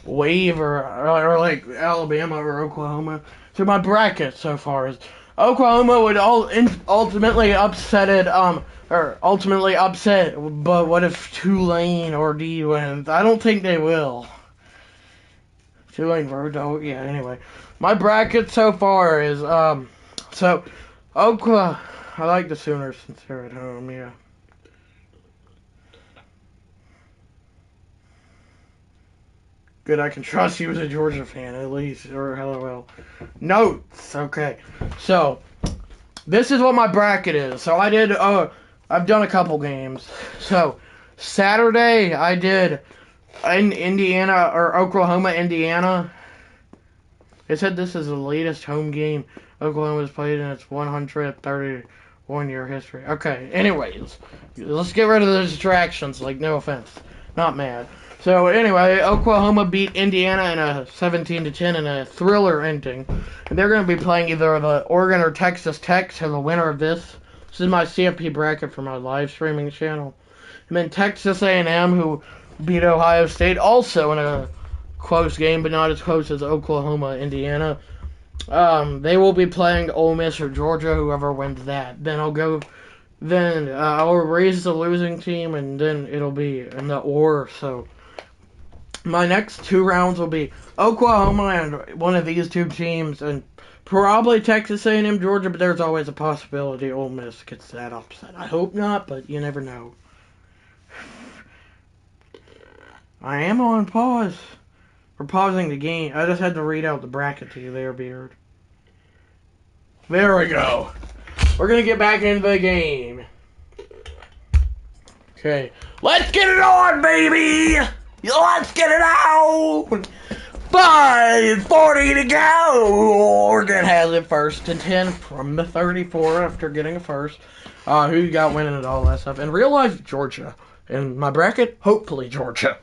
Wave or like Alabama or Oklahoma. So my bracket so far is Oklahoma would ultimately upset, but what if Tulane or D wins? I don't think they will. Tulane, yeah, anyway. My bracket so far is, so, Oklahoma, I like the Sooners since they're at home, yeah. Good, I can trust you as a Georgia fan, at least, or LOL. Notes, okay. So, this is what my bracket is. So, I've done a couple games. So, Saturday, I did in Indiana, or Oklahoma, Indiana. It said this is the latest home game Oklahoma's played in its 131-year history. Okay, anyways, let's get rid of the distractions, like, no offense. Not mad. So, anyway, Oklahoma beat Indiana in a 17-10 in a thriller ending. And they're going to be playing either the Oregon or Texas Tech, so the winner of this. This is my CFP bracket for my live streaming channel. And then Texas A&M, who beat Ohio State, also in a close game, but not as close as Oklahoma, Indiana. They will be playing Ole Miss or Georgia, whoever wins that. Then I'll raise the losing team, and then it'll be in the or, so my next 2 rounds will be Oklahoma and one of these 2 teams, and probably Texas A&M, Georgia, but there's always a possibility Ole Miss gets that upset. I hope not, but you never know. I am on pause. We're pausing the game. I just had to read out the bracket to you there, Beard. There we go. We're going to get back into the game. Okay. Let's get it on, baby! Let's get it out! 5:40 to go! Oregon has it 1st and 10 from the 34 after getting a first. Who you got winning and all that stuff. In real life, Georgia. In my bracket, hopefully Georgia.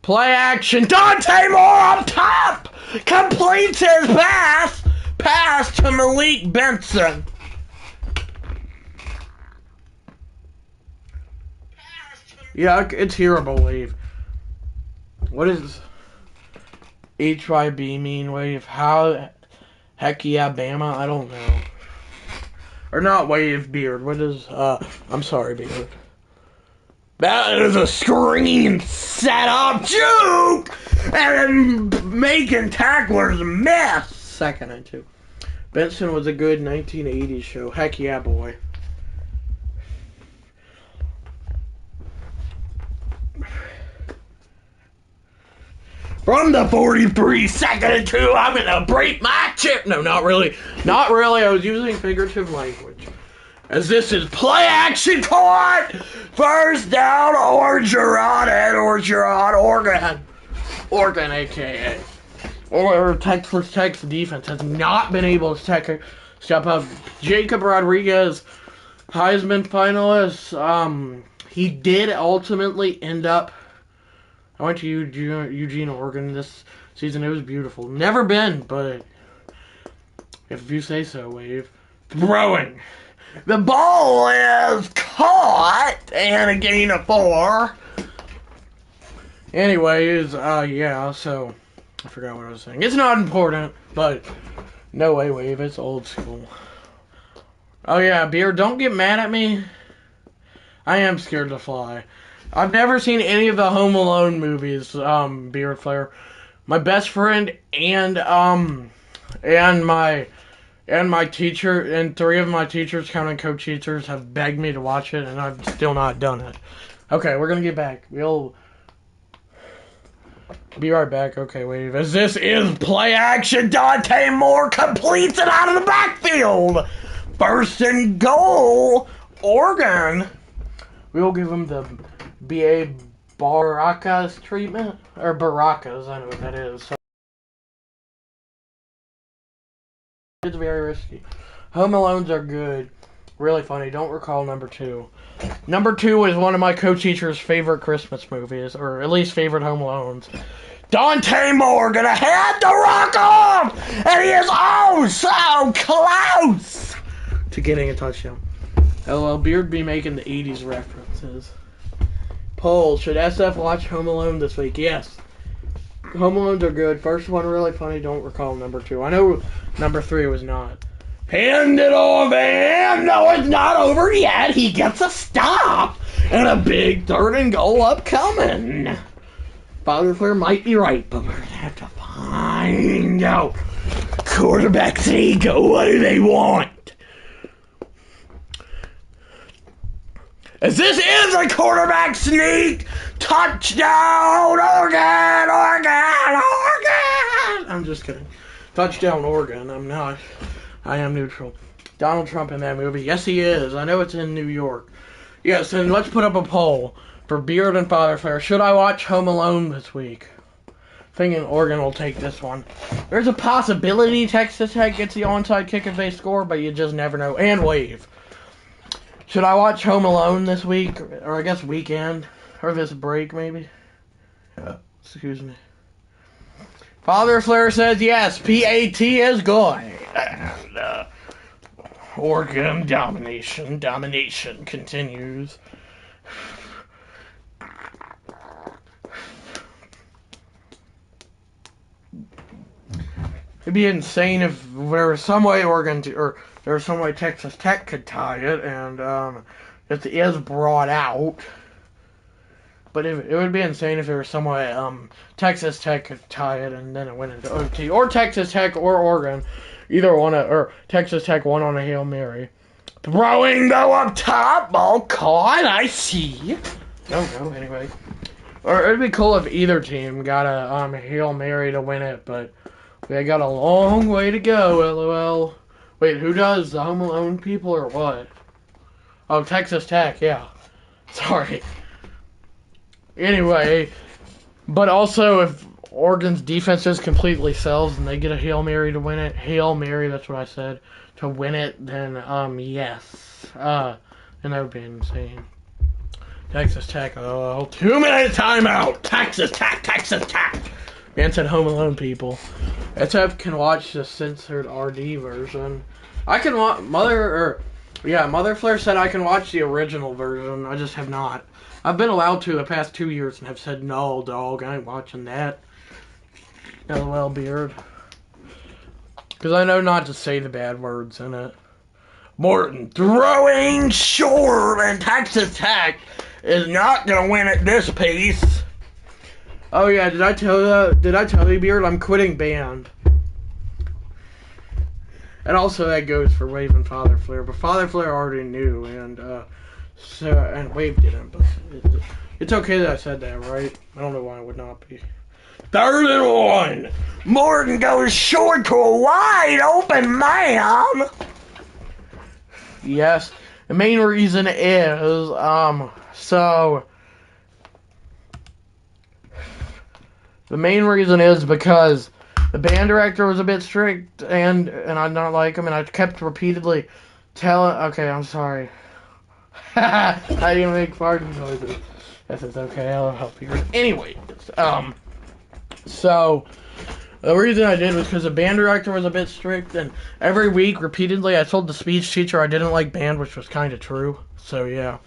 Play action. Dante Moore up top! Completes his pass! Pass to Malik Benson. Yeah, it's hearable, Wave. What does HYB mean, Wave? How? Heck yeah, Bama? I don't know. Or not Wave, Beard. What is, I'm sorry, Beard. That is a screen setup juke! And making tacklers miss! 2nd and 2. Benson was a good 1980s show. Heck yeah, boy. From the 43 second and 2, I'm gonna break my chip. No, not really. Not really. I was using figurative language. As this is play action court! First down, Orgeron, Oregon. Oregon, a.k.a. Or Texas defense has not been able to step up. Jacob Rodriguez, Heisman finalist. He did ultimately end up. I went to Eugene, Oregon this season. It was beautiful. Never been, but if you say so, Wave. Throwing. The ball is caught and a gain of 4. Anyways, yeah, so I forgot what I was saying. It's not important, but no way, Wave. It's old school. Oh, yeah, Beard, don't get mad at me. I am scared to fly. I've never seen any of the Home Alone movies, Beard Flare. My best friend and my teacher, and 3 of my teachers, counting co-teachers, have begged me to watch it, and I've still not done it. Okay, we're gonna get back. We'll be right back. Okay, wait. As this is play action, Dante Moore completes it out of the backfield. First and goal, Oregon. We'll give him the B.A. Baracus treatment. Or Baracus, I know what that is. So it's very risky. Home Alones are good. Really funny. Don't recall number 2. Number 2 is one of my co-teacher's favorite Christmas movies. Or at least favorite Home Alones. Dante Moore gonna hand the rock off! And he is oh so close to getting a touchdown. LL Beard be making the 80s references. Poll, should SF watch Home Alone this week? Yes. Home Alones are good. First one really funny. Don't recall number 2. I know number 3 was not. Hand it off, and no, it's not over yet. He gets a stop and a big 3rd and goal upcoming. Father Flare might be right, but we're gonna have to find out. Quarterbacks ego. What do they want? As this is a quarterback sneak, touchdown, Oregon! I'm just kidding. Touchdown, Oregon. I'm not. I am neutral. Donald Trump in that movie. Yes, he is. I know it's in New York. Yes, and let's put up a poll for Beard and Father Flare. Should I watch Home Alone this week? Thinking Oregon will take this one. There's a possibility Texas Tech gets the onside kick if they score, but you just never know. And Wave. Should I watch Home Alone this week? Or I guess weekend? Or this break, maybe? Excuse me. Father Flare says yes. PAT is good. And, Oregon domination continues. It'd be insane if there was some way there was some way Texas Tech could tie it, and it is brought out. But it would be insane if there was some way Texas Tech could tie it, and then it went into OT, or Texas Tech or Oregon, either one, or Texas Tech won on a Hail Mary. Throwing though up top, ball caught. I see. No, anyway. Or it'd be cool if either team got a Hail Mary to win it, but they got a long way to go, LOL. Wait, who does? The Home Alone people or what? Oh, Texas Tech, yeah. Sorry. Anyway, but also if Oregon's defense just completely sells and they get a Hail Mary to win it, Hail Mary, that's what I said, to win it, then, yes. And that would be insane. Texas Tech, 2-minute timeout! Texas Tech! Man said Home Alone people. SF can watch the censored RD version. I can watch Mother Flare said I can watch the original version. I just have not. I've been allowed to the past 2 years and have said no, dog. I ain't watching that. LOL Beard. Because I know not to say the bad words in it. Morton throwing short, and Texas Tech is not gonna win at this pace. Oh yeah, did I tell you, Beard? I'm quitting band. And also that goes for Wave and Father Flare, but Father Flare already knew, and So, and Wave didn't, but it's okay that I said that, right? I don't know why it would not be. 3rd and 1. Morton goes short to a wide open man. Yes. The main reason is, the main reason is because the band director was a bit strict, and I don't like him, and I kept repeatedly telling. Okay, I'm sorry. I didn't make farting noises. If it's okay, I'll help you. Anyway, so the reason I did was because the band director was a bit strict, and every week, repeatedly, I told the speech teacher I didn't like band, which was kind of true. So yeah,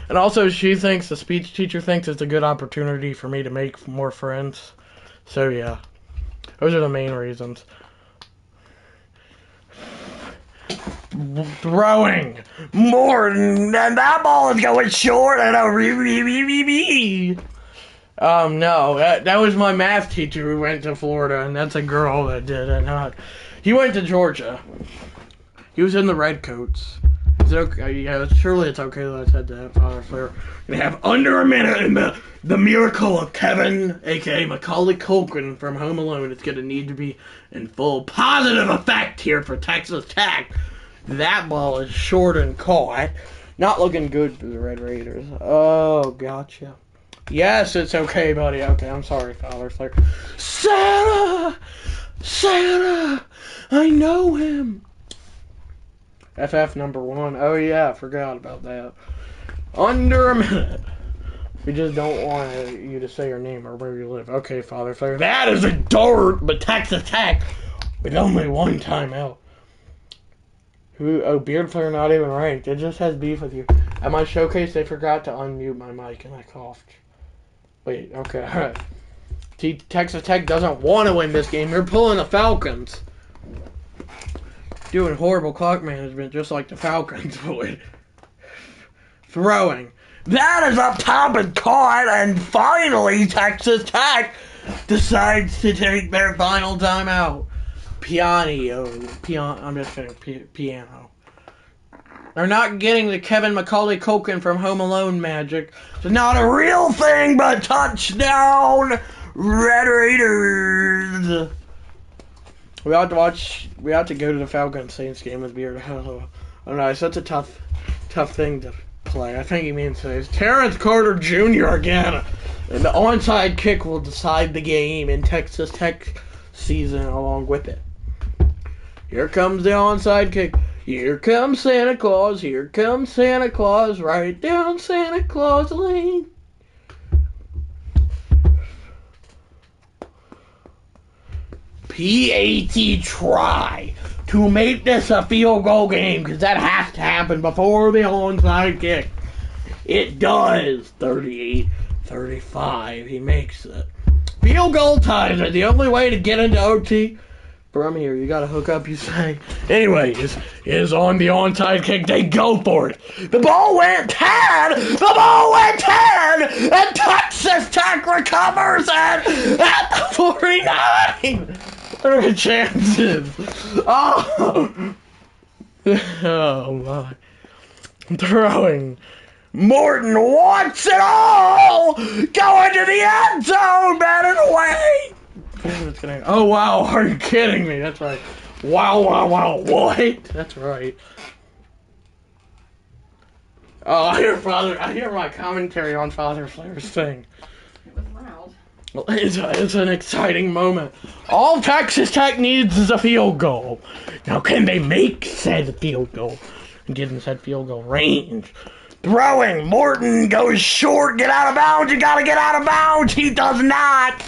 and also the speech teacher thinks it's a good opportunity for me to make more friends. So yeah, those are the main reasons. Throwing Morton, and that ball is going short and a no, that was my math teacher who went to Florida, and that's a girl that did it. He went to Georgia. He was in the Redcoats. It's okay. Yeah, surely it's okay that I said that, Father Flair. Gonna have under a minute in the miracle of Kevin, aka Macaulay Culkin from Home Alone. It's gonna need to be in full positive effect here for Texas Tech. That ball is short and caught. Not looking good for the Red Raiders. Oh, gotcha. Yes, it's okay, buddy. Okay, I'm sorry, Father Flair. Santa! Santa! I know him! FF number 1. Oh, yeah, I forgot about that. Under a minute. We just don't want you to say your name or where you live. Okay, Father Flair. That is a dart, but Texas Tech with only one timeout. Beard Flair not even ranked. It just has beef with you. At my showcase, they forgot to unmute my mic, and I coughed. Wait, okay, alright. Texas Tech doesn't want to win this game. They're pulling the Falcons. Doing horrible clock management, just like the Falcons would. Throwing. That is up top and caught, and finally Texas Tech decides to take their final timeout. I'm just kidding. Piano. They're not getting the Kevin Macaulay Culkin from Home Alone magic. It's not a real thing, but touchdown, Red Raiders. We have to go to the Falcons Saints game with Beard. I don't know. It's such a tough thing to play. I think he means to say Terrence Carter Jr. again. And the onside kick will decide the game in Texas Tech season along with it. Here comes the onside kick. Here comes Santa Claus. Here comes Santa Claus. Right down Santa Claus Lane. PAT try to make this a field goal game, because that has to happen before the onside kick. It does. 38-35. He makes it. Field goal ties are the only way to get into OT. From here, you gotta hook up, you say. Anyway, is on the onside kick. They go for it. The ball went 10! The ball went 10! And Texas Tech recovers at the 49! What are the chances? Oh! Oh, my. Throwing. Morton wants it all! Going to the end zone, batted away! Oh, wow, are you kidding me? That's right. Wow, what? That's right. Oh, I hear my commentary on Father Flair's thing. It was loud. Well, it's an exciting moment. All Texas Tech needs is a field goal. Now, can they make said field goal and get in said field goal range? Throwing. Morton goes short. Get out of bounds. You gotta get out of bounds. He does not.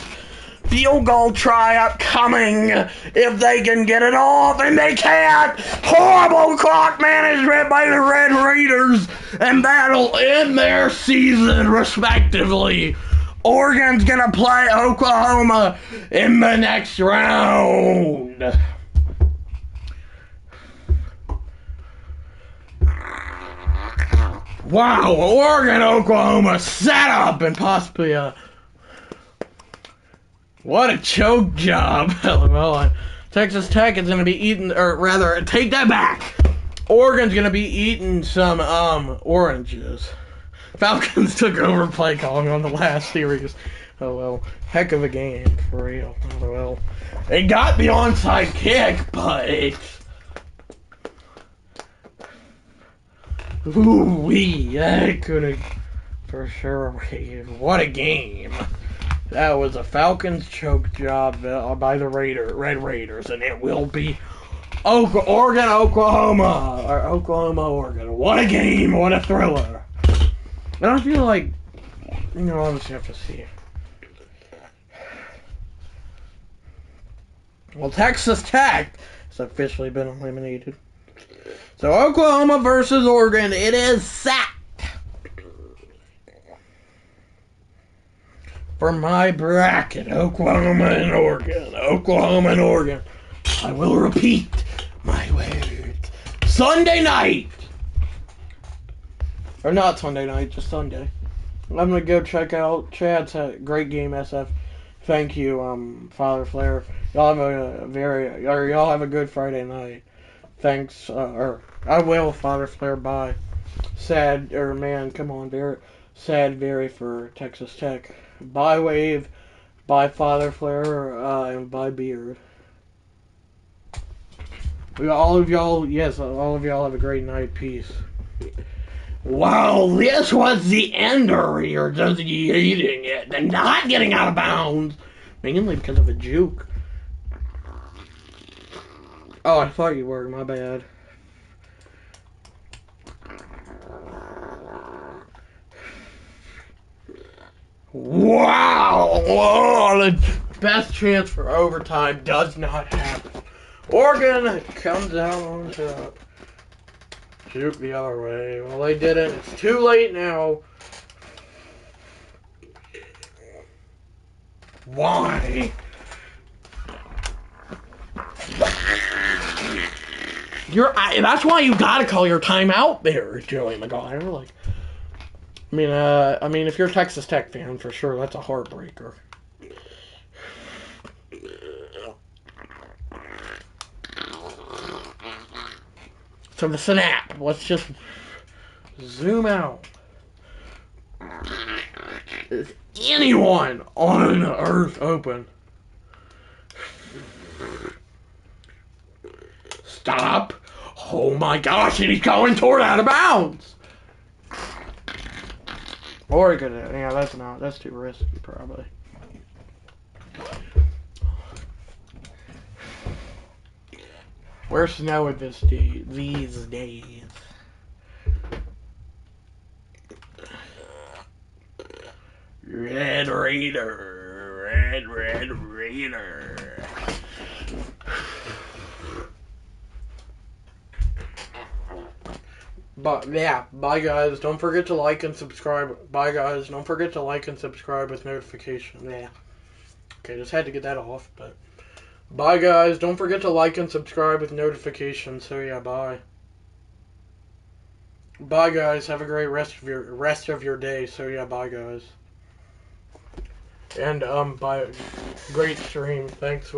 Field goal try upcoming. If they can get it off, and they can't. Horrible clock management by the Red Raiders, and that'll end their season respectively. Oregon's gonna play Oklahoma in the next round. Wow, Oregon, Oklahoma set up and possibly what a choke job. Well, Texas Tech is going to be eating, or rather, take that back. Oregon's gonna be eating some oranges. Falcons took over play calling on the last series. Oh well, heck of a game for real. Oh well, they got the onside kick, but ooh-wee, that could have for sure. What a game! That was a Falcons choke job by the Red Raiders, and it will be Oregon, Oklahoma, or Oklahoma, Oregon. What a game! What a thriller! I don't feel like, I'll just have to see. Well, Texas Tech has officially been eliminated. So Oklahoma versus Oregon, it is set. For my bracket, Oklahoma and Oregon. Oklahoma and Oregon. I will repeat my words. Sunday night. Or not Sunday night, just Sunday. I'm going to go check out Chad's great game, SF. Thank you, Father Flair. Y'all have a good Friday night. Thanks, I will, Father Flair. Bye. Man, come on, sad very for Texas Tech. Bye, Wave. Bye, Father Flair, and bye, Beard. All of y'all have a great night. Peace. Wow, this was the ender. You're just eating it and not getting out of bounds. Mainly because of a juke. Oh, I thought you were. My bad. Wow! Whoa, the best chance for overtime does not happen. Oregon comes out on top. Juke the other way. Well, they didn't. It's too late now. Why? That's why you gotta call your timeout there, Joey McGuire. I mean, if you're a Texas Tech fan, for sure, that's a heartbreaker. So the snap. Let's just zoom out. Is anyone on earth open? Stop. Oh my gosh, and he's going toward out of bounds. Oregon, yeah, that's too risky, probably. Where's snow at these days? Red Raider. But yeah, bye guys. Don't forget to like and subscribe. Bye guys. Don't forget to like and subscribe with notifications. Yeah. Okay, just had to get that off, but bye guys. Don't forget to like and subscribe with notifications. So yeah, bye. Bye guys. Have a great rest of your day. So yeah, bye guys. And bye. Great stream. Thanks.